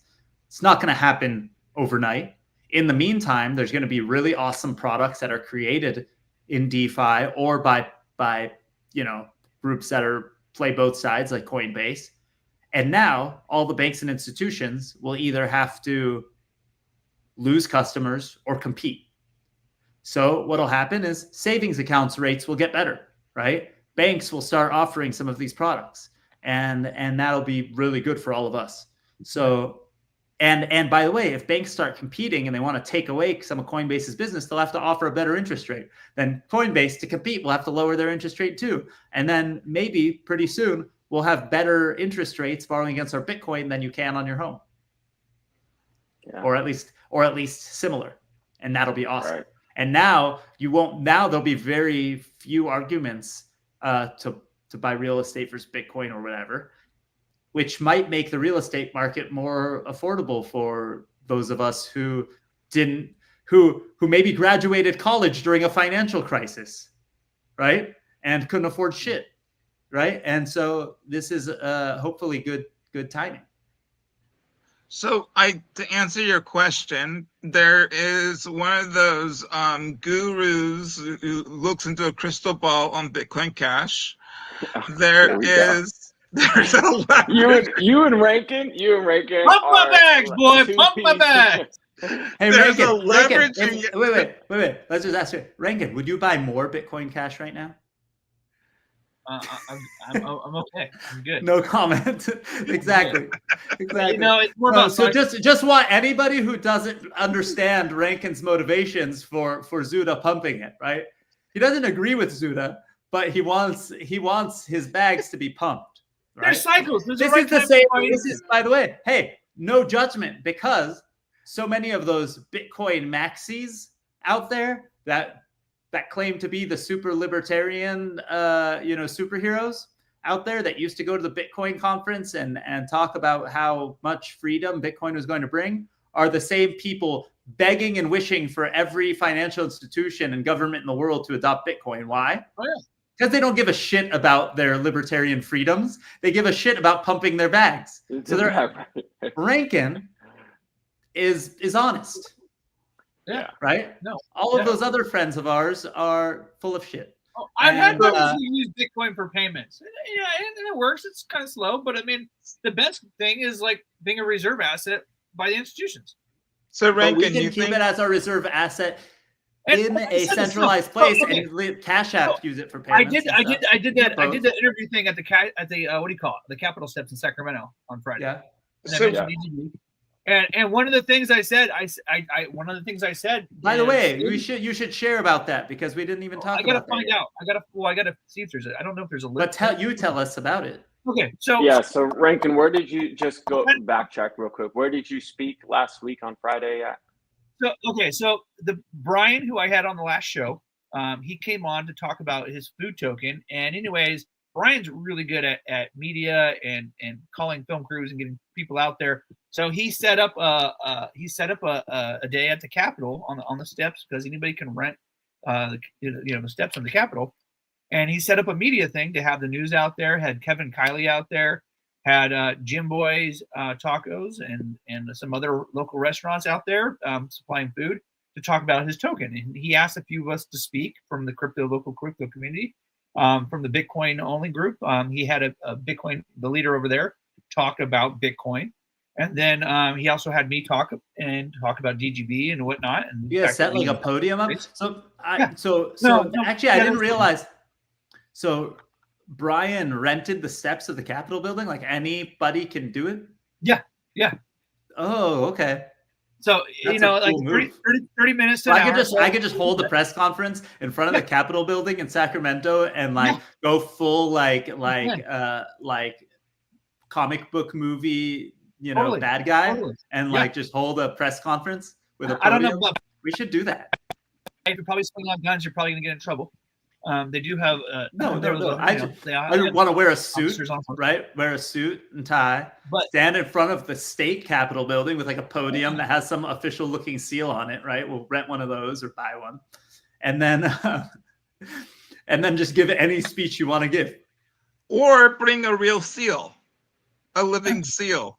It's not going to happen overnight. In the meantime, there's going to be really awesome products that are created in DeFi or by groups that play both sides like Coinbase. And now all the banks and institutions will either have to lose customers or compete. So what'll happen is savings accounts rates will get better, right? Banks will start offering some of these products and that'll be really good for all of us. So And by the way, if banks start competing and they want to take away some of Coinbase's business, they'll have to offer a better interest rate. Then Coinbase, to compete, will have to lower their interest rate too. And then maybe pretty soon we'll have better interest rates borrowing against our Bitcoin than you can on your home. Yeah. Or at least similar. And that'll be awesome. Right. And now there'll be very few arguments to buy real estate versus Bitcoin or whatever, which might make the real estate market more affordable for those of us who maybe graduated college during a financial crisis, right? And couldn't afford shit, right? And so this is hopefully good timing. So to answer your question, there is one of those gurus who looks into a crystal ball on Bitcoin Cash. There's a you and Rankin. Pump my bags, boy. Pump my bags. Hey, Rankin. Wait. Let's just ask you, Rankin, would you buy more Bitcoin Cash right now? I'm okay. I'm good. No comment. Exactly. You know, it's more about so just want anybody who doesn't understand Rankin's motivations for Zuda pumping it, right? He doesn't agree with Zuda, but he wants his bags to be pumped. Right? There's cycles. This is the same. This is, by the way, hey, no judgment, because so many of those Bitcoin maxis out there that claim to be the super libertarian, superheroes out there that used to go to the Bitcoin conference and talk about how much freedom Bitcoin was going to bring are the same people begging and wishing for every financial institution and government in the world to adopt Bitcoin. Why? Oh, yeah. Because they don't give a shit about their libertarian freedoms. They give a shit about pumping their bags. So Rankin is honest. Yeah. Right? No. All of those other friends of ours are full of shit. Oh, I've had brothers who use Bitcoin for payments. Yeah, and it works. It's kind of slow, but I mean, the best thing is like being a reserve asset by the institutions. So Rankin, we can keep it as our reserve asset in a centralized place, and Cash App use it for payments. I did that interview thing at the what do you call it? The Capitol steps in Sacramento on Friday. Yeah. And one of the things I said, By the way, you should share about that, because we didn't even talk about it. I gotta find out. I gotta see if there's I don't know if there's a list. But tell us about it. Okay, so Rankin, where did you just go backtrack real quick? Where did you speak last week on Friday at? So the Brian, who I had on the last show, he came on to talk about his food token. And anyways, Brian's really good at media and calling film crews and getting people out there. So he set up a day at the Capitol on the steps, because anybody can rent the steps on the Capitol. And he set up a media thing to have the news out there. Had Kevin Kiley out there, had Jim Boy's Tacos and some other local restaurants out there supplying food to talk about his token. And he asked a few of us to speak from the local crypto community, from the Bitcoin only group. He had a Bitcoin, the leader over there, talk about Bitcoin. And then he also had me talk about DGB and whatnot. And set like a podium up. Actually, I didn't realize. So Brian rented the steps of the Capitol building. Like anybody can do it. Yeah. Oh, okay. So That's like cool 30 minutes to I could just hold a press conference in front of the Capitol building in Sacramento and go full like comic book movie, totally. bad guy, and just hold a press conference with a podium. I don't know. We should do that. If you're probably swinging on guns, you're probably gonna get in trouble. They do have no. I want to wear a suit, right? Wear a suit and tie, stand in front of the state Capitol building with like a podium that has some official looking seal on it, right? We'll rent one of those or buy one, and then just give any speech you want to give, or bring a real seal, a living seal.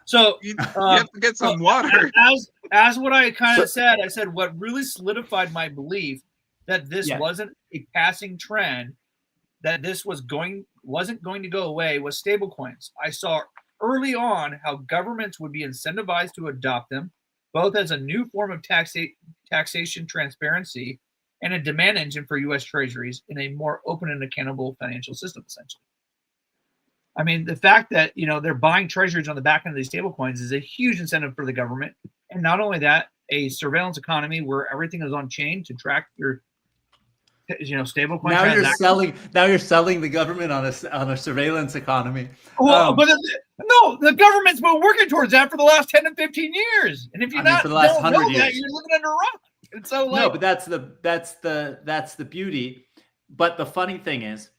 So you have to get some water. As what I kind of said, I said what really solidified my belief that this wasn't a passing trend, that this wasn't going to go away, was stablecoins. I saw early on how governments would be incentivized to adopt them, both as a new form of taxation transparency and a demand engine for U.S. treasuries in a more open and accountable financial system, essentially. I mean, the fact that they're buying treasuries on the back end of these stable coins is a huge incentive for the government. And not only that, a surveillance economy where everything is on chain to track your stable coin. Now you're selling the government on a surveillance economy. Well, but no, the government's been working towards that for the last 10 to 15 years. And if you're for the last 100 years, you're living under a rock. And so no, but that's the beauty. But the funny thing is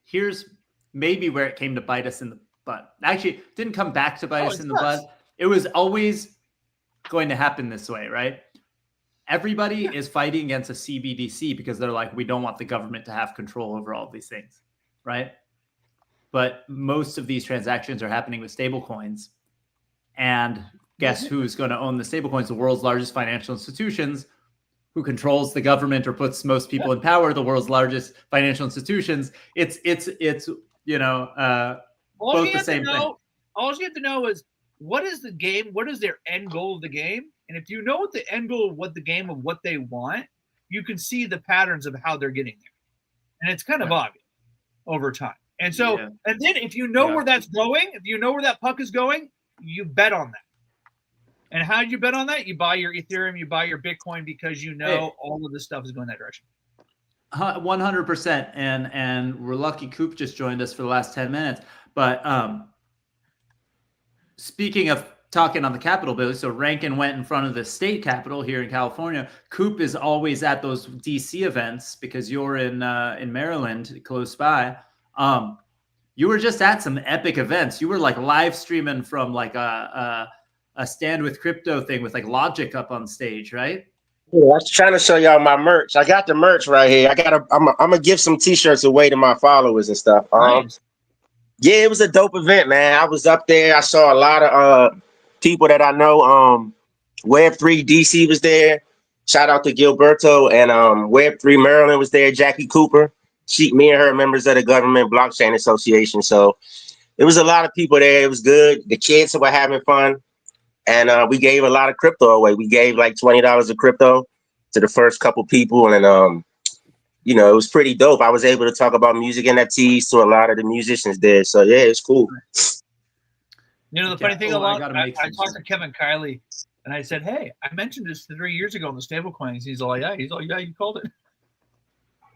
here's maybe where it came to bite us in the butt. Actually, it didn't come back to bite us in the butt. It was always going to happen this way, right? Everybody is fighting against a CBDC because they're like, we don't want the government to have control over all of these things, right? But most of these transactions are happening with stablecoins. And guess who's going to own the stablecoins? The world's largest financial institutions. Who controls the government or puts most people in power? The world's largest financial institutions. It's both the same thing. All you have to know is what is the game? What is their end goal of the game? And if you know what the end goal of what they want, you can see the patterns of how they're getting there. And it's kind of obvious over time. And so, and then if you know where that's going, if you know where that puck is going, you bet on that. And how do you bet on that? You buy your Ethereum, you buy your Bitcoin because all of this stuff is going that direction. 100%. And we're lucky Coop just joined us for the last 10 minutes. But speaking of talking on the Capitol bill, so Rankin went in front of the state capitol here in California. Coop is always at those DC events because you're in Maryland, close by. You were just at some epic events. You were like live streaming from like a Stand with Crypto thing with like Logic up on stage, right? Yeah, I was trying to show y'all my merch. I got the merch right here. I'm gonna give some t-shirts away to my followers and stuff. Nice. Yeah, it was a dope event, man. I was up there. I saw a lot of people that I know. Web3 DC was there. Shout out to Gilberto. And Web3 Maryland was there. Jackie Cooper. Me and her members of the Government Blockchain Association. So it was a lot of people there. It was good. The kids were having fun. And we gave a lot of crypto away. We gave like $20 of crypto to the first couple people. And, it was pretty dope. I was able to talk about music NFTs to a lot of the musicians there. So, yeah, it's cool. The funny thing I talked to Kevin Kiley and I said, hey, I mentioned this 3 years ago in the stablecoins. He's all, yeah, you called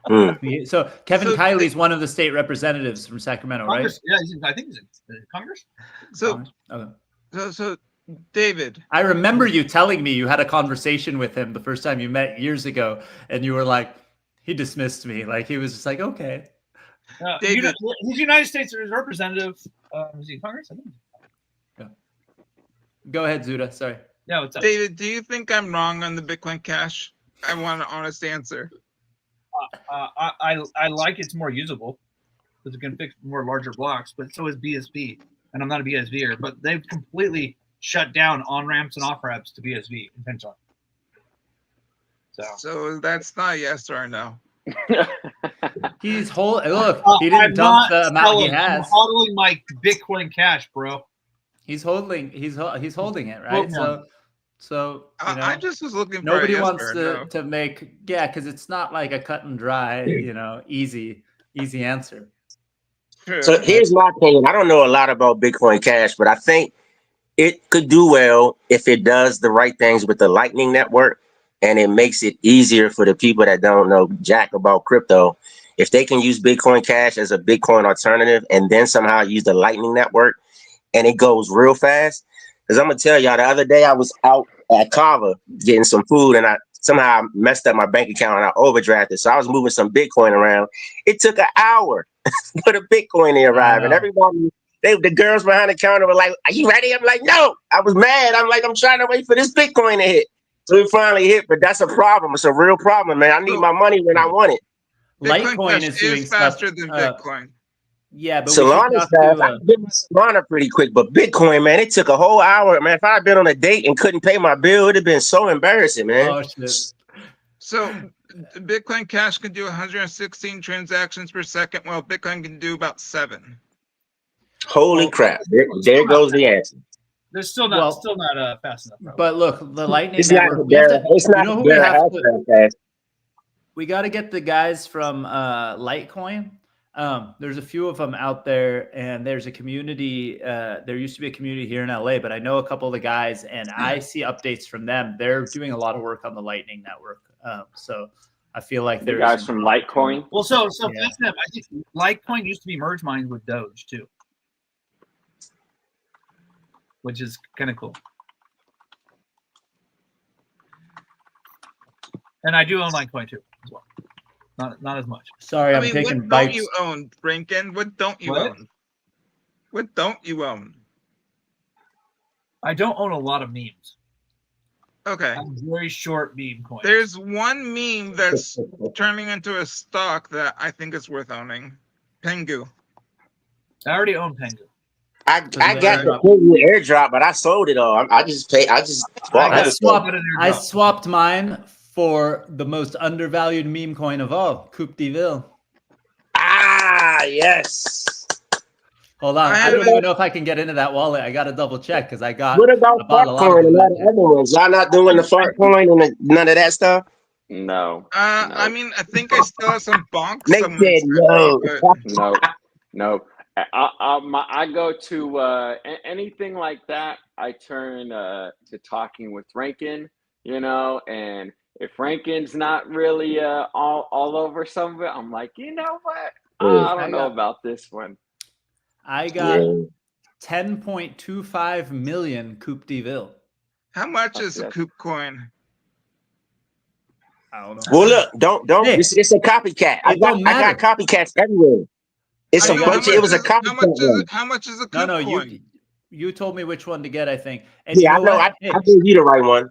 it. So Kevin Kiley is one of the state representatives from Sacramento, Congress, right? Yeah, I think he's in Congress. So David, I remember you telling me you had a conversation with him the first time you met years ago, and you were like, he dismissed me. Like he was just like, okay. David, he's United States representative. Is he in Congress? I think. Yeah. Go ahead, Zuda. Sorry. Yeah, what's up? David, do you think I'm wrong on the Bitcoin Cash? I want an honest answer. I like it's more usable because it can fix more larger blocks, but so is BSV. And I'm not a BSVer, but they've completely shut down on ramps and off ramps to BSV intentionally. So that's not a yes or a no. He's look. He didn't dump the amount he has. I'm hodling my Bitcoin Cash, bro. He's holding it, right? So I just was looking for nobody a yes wants or a no. to make because it's not like a cut and dry, easy answer. True. So here's my opinion. I don't know a lot about Bitcoin Cash, but I think it could do well if it does the right things with the Lightning Network, and it makes it easier for the people that don't know jack about crypto. If they can use Bitcoin Cash as a Bitcoin alternative and then somehow use the Lightning Network and it goes real fast. Because I'm going to tell y'all, the other day I was out at Kava getting some food and I somehow messed up my bank account and I overdrafted. So I was moving some Bitcoin around. It took an hour for the Bitcoin to arrive. And everybody, the girls behind the counter were like, are you ready? I'm like, no. I was mad. I'm like, I'm trying to wait for this Bitcoin to hit. So it finally hit, but that's a problem. It's a real problem, man. I need my money when I want it. Litecoin is doing faster than Bitcoin. Yeah, but Solana's fast. I can get my Solana pretty quick, but Bitcoin, man, it took a whole hour. Man, if I had been on a date and couldn't pay my bill, it'd have been so embarrassing, man. Oh, shit. So Bitcoin Cash can do 116 transactions per second, while Bitcoin can do about 7. Holy crap! There goes the answer. They're still not fast enough. Probably. But look, the Lightning It's Network. not We got to get the guys from Litecoin There's a few of them out there, and there's a community. There used to be a community here in LA, but I know a couple of the guys, and I see updates from them. They're doing a lot of work on the Lightning Network. So I feel like the guys from Litecoin. Well, so that's them. I think Litecoin used to be merge mined with Doge too, which is kind of cool. And I do own Litecoin too, as well. Not as much. Sorry, I'm taking what bites. Don't you own, Brinken? What don't you own? What don't you own? I don't own a lot of memes. Okay. I'm very short meme coins. There's one meme that's turning into a stock that I think is worth owning. Pengu. I already own Pengu. I got the airdrop, but I sold it all. I just I swapped mine for the most undervalued meme coin of all, Coupe de Ville. Ah, yes. Hold on. I don't even know if I can get into that wallet. I got to double check because I got. What about fart coin and all the other ones? Y'all not doing the fart coin and none of that stuff? No. I mean, I think I still have some bonks. Nate said no. No. I go to anything like that. I turn to talking with Rankin, and if Rankin's not really all over some of it, I'm like, you know what? I don't know about this one. I got 10.25 million Coupe de Ville. How much is a Coupe coin? I don't know. Well, look, don't. Hey, it's a copycat. I got copycats everywhere. It's a bunch. It was a copycat. How much is a Coupe coin? You told me which one to get, I think. And yeah, I know. I gave you the right one.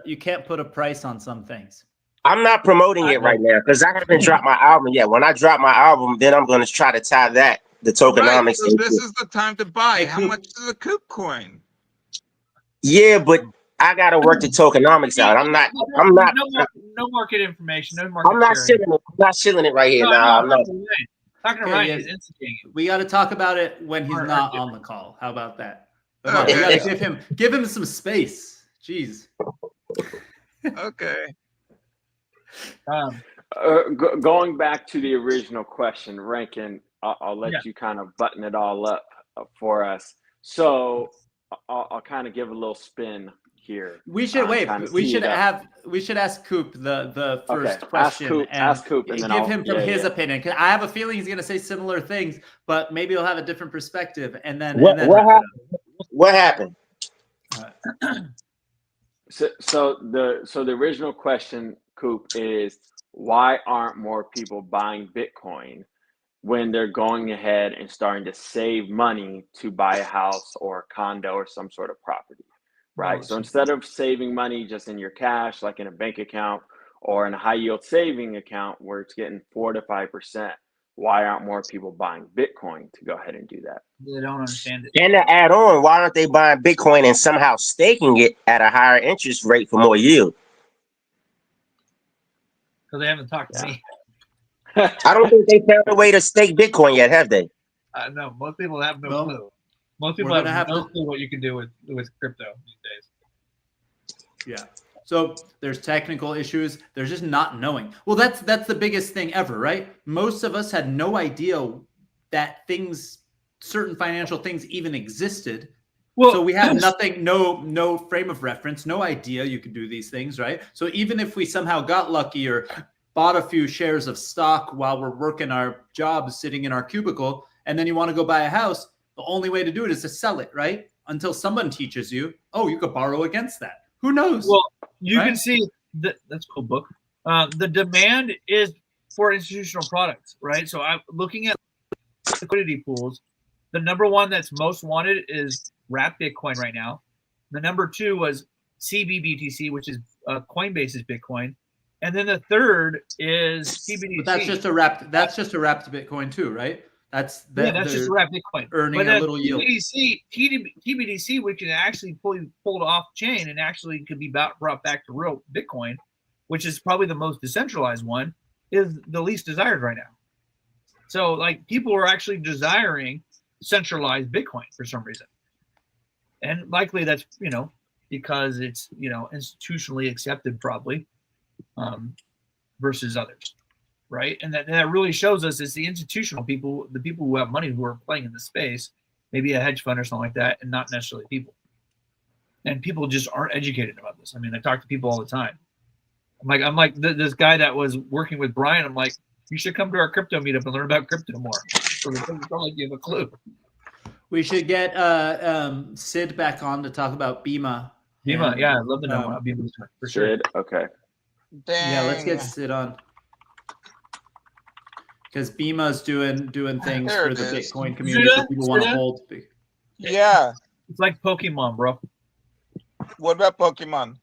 You can't put a price on some things. I'm not promoting it right now because I haven't dropped my album yet. When I drop my album, then I'm going to try to tie the tokenomics. Right, so this is the time to buy. How much is a Coupe coin? Yeah, but I got to work the tokenomics out. I'm not. No market information. No market. I'm not shilling it. I'm not shilling it right here. I'm not. Talking to Ryan is instigating. We got to talk about it when he's not on the call. How about that? Okay. We got to give him some space. Jeez. Okay. Going back to the original question, Rankin, I'll let you kind of button it all up for us. So I'll kind of give a little spin here. We should We should ask Coop the first question. Ask Coop and then give him from his opinion. Because I have a feeling he's going to say similar things, but maybe he'll have a different perspective. And then what happened? So the original question, Coop, is why aren't more people buying Bitcoin when they're going ahead and starting to save money to buy a house or a condo or some sort of property, right? So instead of saving money just in your cash, like in a bank account or in a high yield saving account where it's getting 4 to 5%, why aren't more people buying Bitcoin to go ahead and do that? They don't understand it. And to add on, why aren't they buying Bitcoin and somehow staking it at a higher interest rate for more yield? Because they haven't talked to me. I don't think they found a way to stake Bitcoin yet, have they? No, most people have no clue. Most people have no clue what you can do with crypto these days. Yeah. So there's technical issues. There's just not knowing. Well, that's the biggest thing ever, right? Most of us had no idea that certain financial things even existed. Well, so we have nothing, no frame of reference, no idea you could do these things, right? So even if we somehow got lucky or bought a few shares of stock while we're working our jobs, sitting in our cubicle, and then you want to go buy a house, the only way to do it is to sell it, right? Until someone teaches you, you could borrow against that. Who knows? Well, you can see that's a cool book. The demand is for institutional products, right? So I'm looking at liquidity pools. The number one that's most wanted is Wrap Bitcoin right now. The number two was CBBTC, which is Coinbase's Bitcoin. And then the third is CBDC. But that's just a wrapped Bitcoin too, right? That's just a wrapped Bitcoin. Earning a little yield. TBDC, which is actually pulled off chain and actually could be brought back to real Bitcoin, which is probably the most decentralized one, is the least desired right now. So like people are actually desiring centralized Bitcoin for some reason. And likely that's, because it's, institutionally accepted probably versus others. right? And that really shows us is the institutional people, the people who have money who are playing in the space, maybe a hedge fund or something like that, and not necessarily people. And people just aren't educated about this. I mean, I talk to people all the time. I'm like this guy that was working with Brian. I'm like, you should come to our crypto meetup and learn about crypto more. So it's not like you have a clue. We should get Sid back on to talk about Bima. Bima, yeah, I'd love to know about Bima for sure. Sid, okay. Dang. Yeah, let's get Sid on. Because Bima's doing things There for it the is. Bitcoin community that people want to hold. Yeah. It's like Pokemon, bro. What about Pokemon?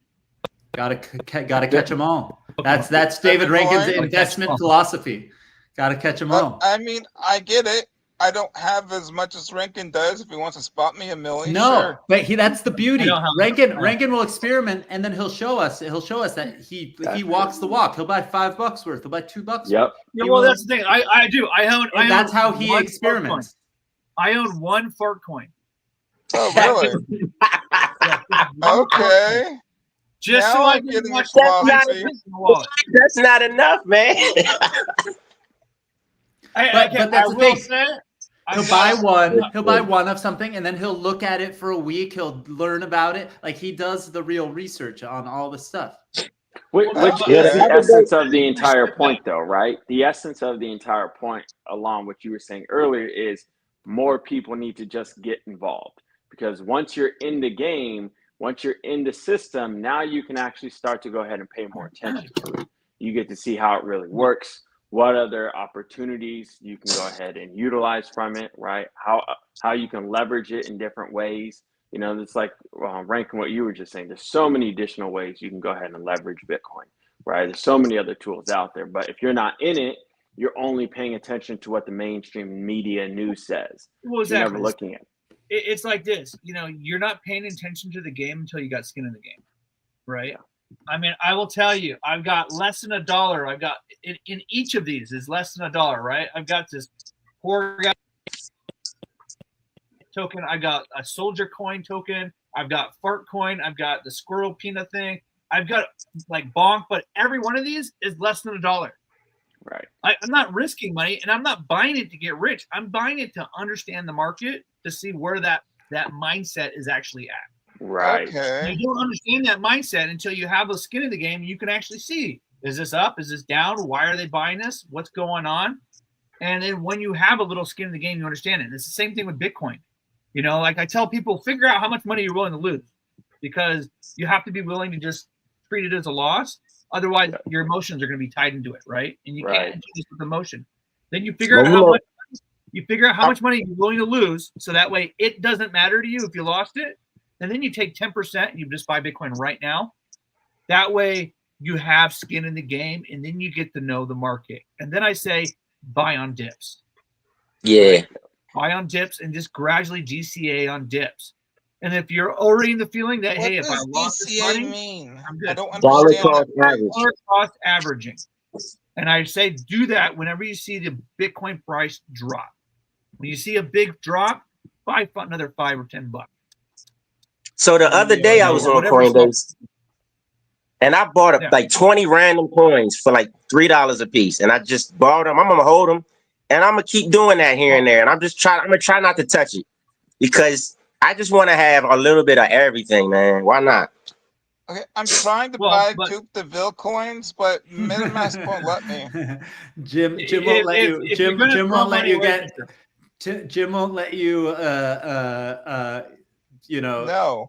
Gotta catch them all. That's David Rankin's investment philosophy. Gotta catch them all. I mean, I get it. I don't have as much as Rankin does. If he wants to spot me $1 million, No, sure. but that's the beauty. Rankin will experiment, and then he'll show us that he walks the walk. He'll buy $5 worth. He'll buy $2 Yep. worth. Yeah, well, that's the thing. I do. I own. That's how he experiments. I own one fart coin. Oh, really? Okay. Just Now so I I'm can getting watch a philosophy. That's not enough, man. But that's the thing. He'll buy one. Yeah. He'll buy one of something, and then he'll look at it for a week. He'll learn about it. Like he does the real research on all the stuff. Which is the essence of the entire point, though, right? The essence of the entire point, along what you were saying earlier, is more people need to just get involved. Because once you're in the game, once you're in the system, now you can actually start to go ahead and pay more attention to it. You get to see how it really works, what other opportunities you can go ahead and utilize from it, right? How you can leverage it in different ways. You know, it's like Rankin, what you were just saying. There's so many additional ways you can go ahead and leverage Bitcoin, right? There's so many other tools out there. But if you're not in it, you're only paying attention to what the mainstream media news says. Well, exactly. You're never looking at it. It's like this, you know, you're not paying attention to the game until you got skin in the game, right? I mean, I will tell you, I've got less than $1. I've got in each of these is less than $1, right? I've got this poor guy token. I got a soldier coin token. I've got fart coin. I've got the squirrel peanut thing. I've got like bonk, but every one of these is less than $1. Right. I'm not risking money, and I'm not buying it to get rich. I'm buying it to understand the market, to see where that mindset is actually at. Right. Okay. You don't understand that mindset until you have a skin in the game. You can actually see, is this up? Is this down? Why are they buying this? What's going on? And then when you have a little skin in the game, you understand it. And it's the same thing with Bitcoin. You know, like I tell people, figure out how much money you're willing to lose, because you have to be willing to just treat it as a loss. Otherwise, your emotions are going to be tied into it, right? And you can't do this with emotion. Then you figure out how much money you're willing to lose, so that way it doesn't matter to you if you lost it. And then you take 10% and you just buy Bitcoin right now. That way you have skin in the game, and then you get to know the market. And then I say buy on dips. Yeah. Buy on dips and just gradually DCA on dips. And if you're already in the feeling that, hey, if I lost this money, mean? I'm good. I don't Dollar understand. cost average. Dollar cost averaging. And I say do that whenever you see the Bitcoin price drop. When you see a big drop, buy another $5 or $10. So the other day I was on Coinbase, and I bought like 20 random coins for like $3 a piece, and I just bought them. I'm gonna hold them, and I'm gonna keep doing that here and there. And I'm gonna try not to touch it, because I just want to have a little bit of everything, man. Why not? Okay, I'm trying to buy Duke DeVille coins, but MetaMask won't let me. Jim won't let you. Jim won't let you get. Jim won't let you.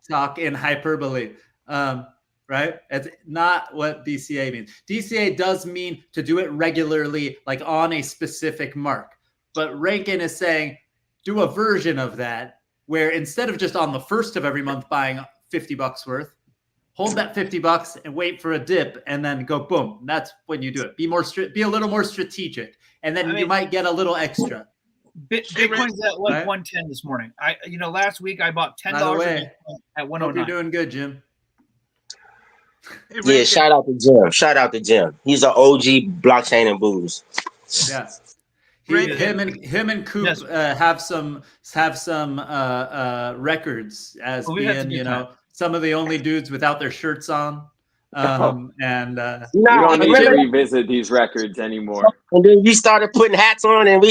Talk in hyperbole. Right? It's not what DCA means. DCA does mean to do it regularly, like on a specific mark. But Rankin is saying, do a version of that where instead of just on the first of every month buying $50 worth, hold that $50 and wait for a dip, and then go boom. That's when you do it. Be a little more strategic, and then you might get a little extra. Bitcoin's at like 110 this morning. Last week I bought $10 at 109. Hope you're doing good, Jim. Yeah, shout out to Jim. Shout out to Jim. He's an OG blockchain and booze. Yeah. Him and Coop have some records as being, some of the only dudes without their shirts on We don't need to revisit these records anymore. And then you started putting hats on, and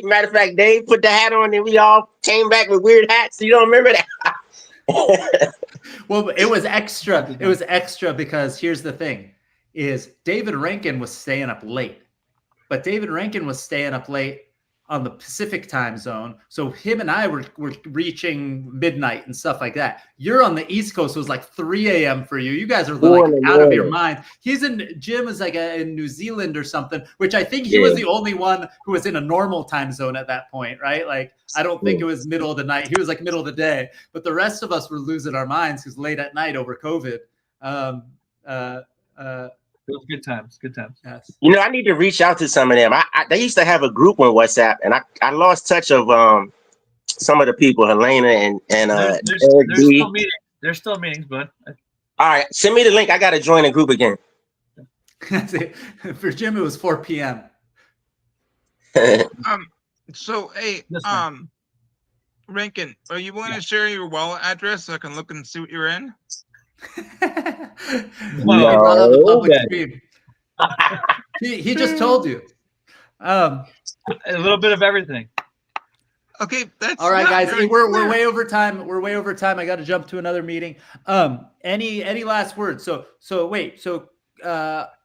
matter of fact, Dave put the hat on, and we all came back with weird hats. You don't remember that? Well, it was extra. It was extra because here's the thing: is David Rankin was staying up late, but David Rankin was staying up late on the Pacific time zone. So him and I were reaching midnight and stuff like that. You're on the East Coast. So it was like 3 a.m. for you. You guys are like out of your mind. Jim is like in New Zealand or something, which I think he was the only one who was in a normal time zone at that point, right? Like, I don't think it was middle of the night. He was like middle of the day, but the rest of us were losing our minds because late at night over COVID. It was good times. Good times. Yes. You know, I need to reach out to some of them. They used to have a group on WhatsApp, and I lost touch of some of the people, Helena and there's still meetings. There's still meetings, bud. All right, send me the link. I got to join the group again. For Jim, it was 4 p.m. So hey, Rankin, are you willing to share your wallet address so I can look and see what you're in? He just told you. A little bit of everything. Okay, that's all right, guys. We're way over time. We're way over time. I got to jump to another meeting. Any last words? So wait. So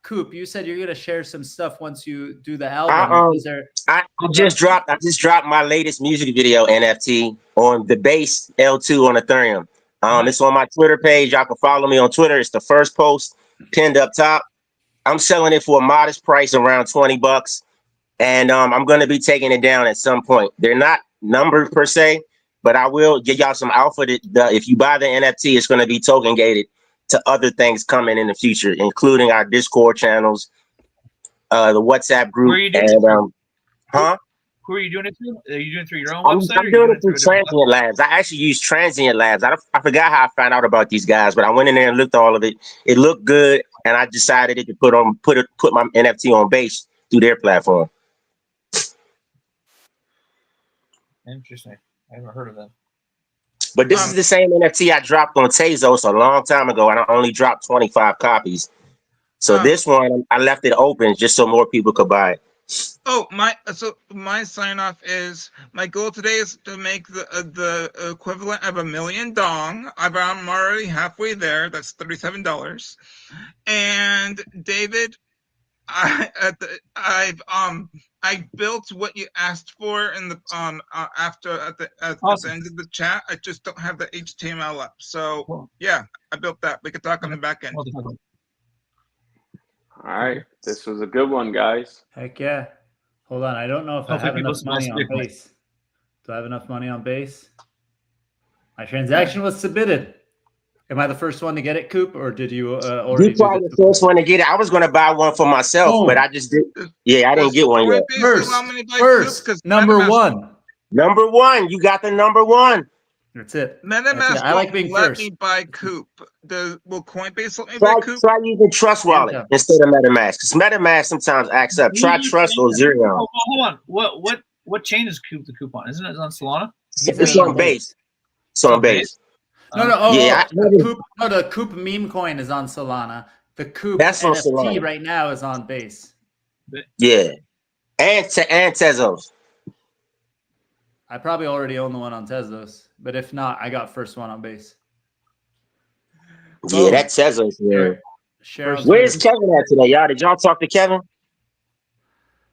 Coop, you said you're gonna share some stuff once you do the album. I just dropped my latest music video NFT on the base L2 on Ethereum. It's on my Twitter page. Y'all can follow me on Twitter. It's the first post pinned up top. I'm selling it for a modest price, around $20, and I'm going to be taking it down at some point. They're not numbered per se, but I will give y'all some alpha. If you buy the NFT, it's going to be token gated to other things coming in the future, including our Discord channels, the WhatsApp group, Who are you doing it to? Are you doing it through your own website? I'm doing it through Transient Labs. I actually use Transient Labs. I forgot how I found out about these guys, but I went in there and looked at all of it. It looked good, and I decided to put my NFT on base through their platform. Interesting. I haven't heard of that. But this is the same NFT I dropped on Tezos a long time ago, and I only dropped 25 copies. So this one, I left it open just so more people could buy it. Oh, my sign off is my goal today is to make the equivalent of 1 million dong. I'm already halfway there. That's $37. And David, I built what you asked for in the at the end of the chat. I just don't have the HTML up. So yeah, I built that. We could talk on the back end. All right, this was a good one, guys. Heck yeah. Hold on, I don't know if I have enough money on base. Do I have enough money on base? My transaction was submitted. Am I the first one to get it, Coop, or did you already? You probably the first one to get it. I was going to buy one for myself, but I just did. Yeah, I didn't get one yet. First, number one. Number one, you got the number one. That's it. MetaMask I like being let first. me buy Coop. Will Coinbase let me buy Coop? Try using Trust Wallet instead of MetaMask, because MetaMask sometimes acts up. Try Trust or Zero. Hold on. What chain is Coop the coupon? Isn't it on Solana? It's on base. It's on base. The Coop meme coin is on Solana. The Coop NFT right now is on base. Yeah, and Tezos. I probably already own the one on Tezos, but if not, I got first one on base. Yeah, that Tezos. Yeah. Where's Kevin at today, y'all? Did y'all talk to Kevin?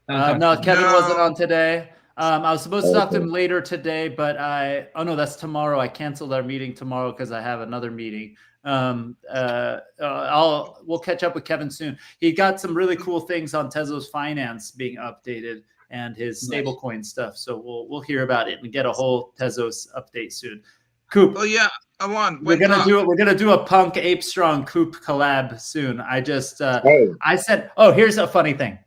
No, Kevin wasn't on today. I was supposed to talk to him later today, but that's tomorrow. I canceled our meeting tomorrow because I have another meeting. We'll catch up with Kevin soon. He got some really cool things on Tezos Finance being updated and his stablecoin stuff. So we'll hear about it and get a whole Tezos update soon. Coop. Oh yeah, we're gonna do a Punk Ape Strong Coop collab soon. I just I said, here's a funny thing.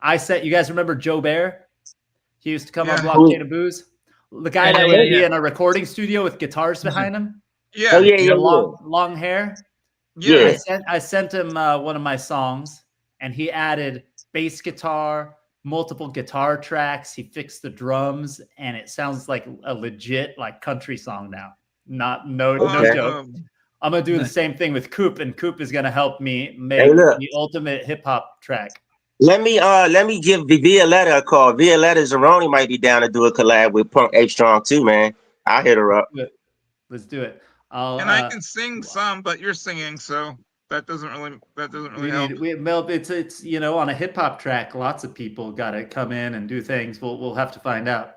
I said, you guys remember Joe Bear? He used to come on Blockchain of Booze. The guy that would be in a recording studio with guitars behind him. Yeah. Long hair. Yeah. I sent him one of my songs, and he added bass guitar, multiple guitar tracks. He fixed the drums, and it sounds like a legit country song now. No joke. I'm gonna do the same thing with Coop, and Coop is gonna help me make Hey, look. the ultimate hip hop track. Let me give Violetta a call. Violetta Zeroni might be down to do a collab with Punk A Strong too, man. I'll hit her up. Let's do it. And I can sing some, but you're singing, so that doesn't really help. It's on a hip hop track, lots of people gotta come in and do things. We'll have to find out.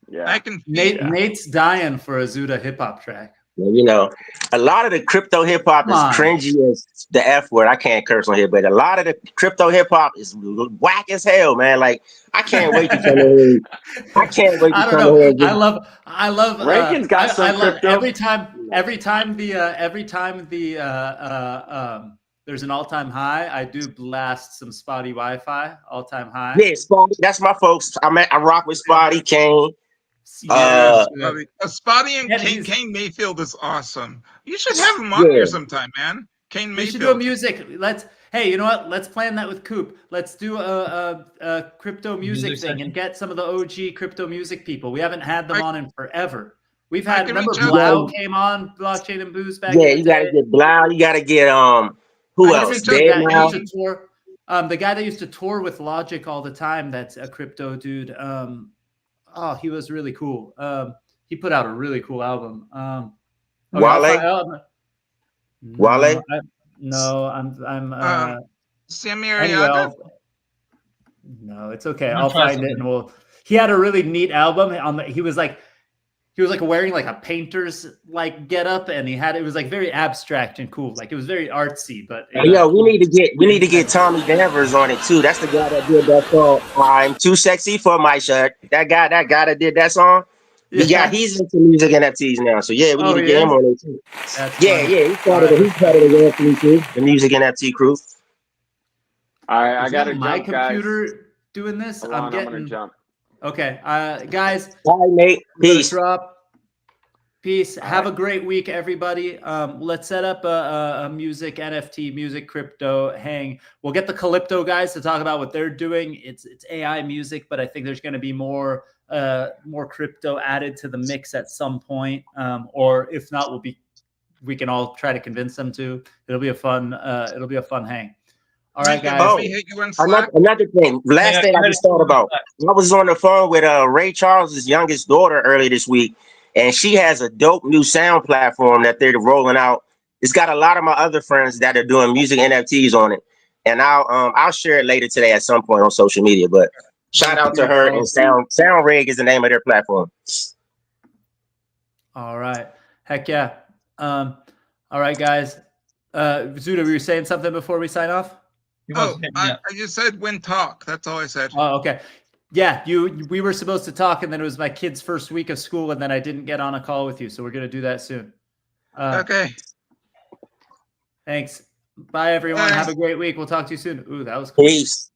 Yeah. I can Nate's dying for a Zuda hip hop track. A lot of the crypto hip hop is cringy as the F word. I can't curse on here, but a lot of the crypto hip hop is whack as hell, man. Like, I can't wait to come in. I can't wait to come in. I love. Rankin's got some crypto. Every time there's an all-time high, I do blast some Spotty Wi-Fi. All-time high. Yeah, Spotty. That's my folks. I rock with Spotty, Kane. Spotty and Kane Mayfield is awesome. You should have him on here sometime, man. Kane Mayfield. We should do a music. Hey, you know what? Let's plan that with Coop. Let's do a crypto music thing and get some of the OG crypto music people. We haven't had them on in forever. We've had. Remember, Blau came on Blockchain and Booze back. Yeah, you got to get Blau. You got to get who else? The guy that used to tour with Logic all the time. That's a crypto dude. Oh, he was really cool. He put out a really cool album. Wale? Wale? No, I'm Sammy Ariaga? No, it's okay. I'll find it and he had a really neat album. He was wearing like a painter's like getup, and it was like very abstract and cool. Like it was very artsy, but we need to get Tommy Danvers on it too. That's the guy that did that song. I'm too sexy for my shirt. That guy that did that song. He's into music NFTs now. So yeah, we need to get him on it too. He's part of the Anthony too, the music NFT crew. All right, I got to my jump, computer guys. Doing this. I'm gonna jump. Okay, guys. Bye, Nate. Peace. Peace. Have a great week, everybody. Let's set up a music NFT, music crypto hang. We'll get the Calypto guys to talk about what they're doing. It's AI music, but I think there's going to be more crypto added to the mix at some point. Or if not, we can all try to convince them to. It'll be a fun hang. All right, guys. Another thing. Last thing I just thought about. I was on the phone with Ray Charles's youngest daughter earlier this week, and she has a dope new sound platform that they're rolling out. It's got a lot of my other friends that are doing music NFTs on it, and I'll share it later today at some point on social media. But shout out to her, and Sound Rig is the name of their platform. All right, heck yeah. All right, guys. Zuda, were you saying something before we sign off? I just said when talk. That's all I said. Oh, okay. Yeah, we were supposed to talk, and then it was my kid's first week of school, and then I didn't get on a call with you, so we're gonna do that soon. Okay. Thanks. Bye, everyone. Have a great week. We'll talk to you soon. Ooh, that was cool. Peace.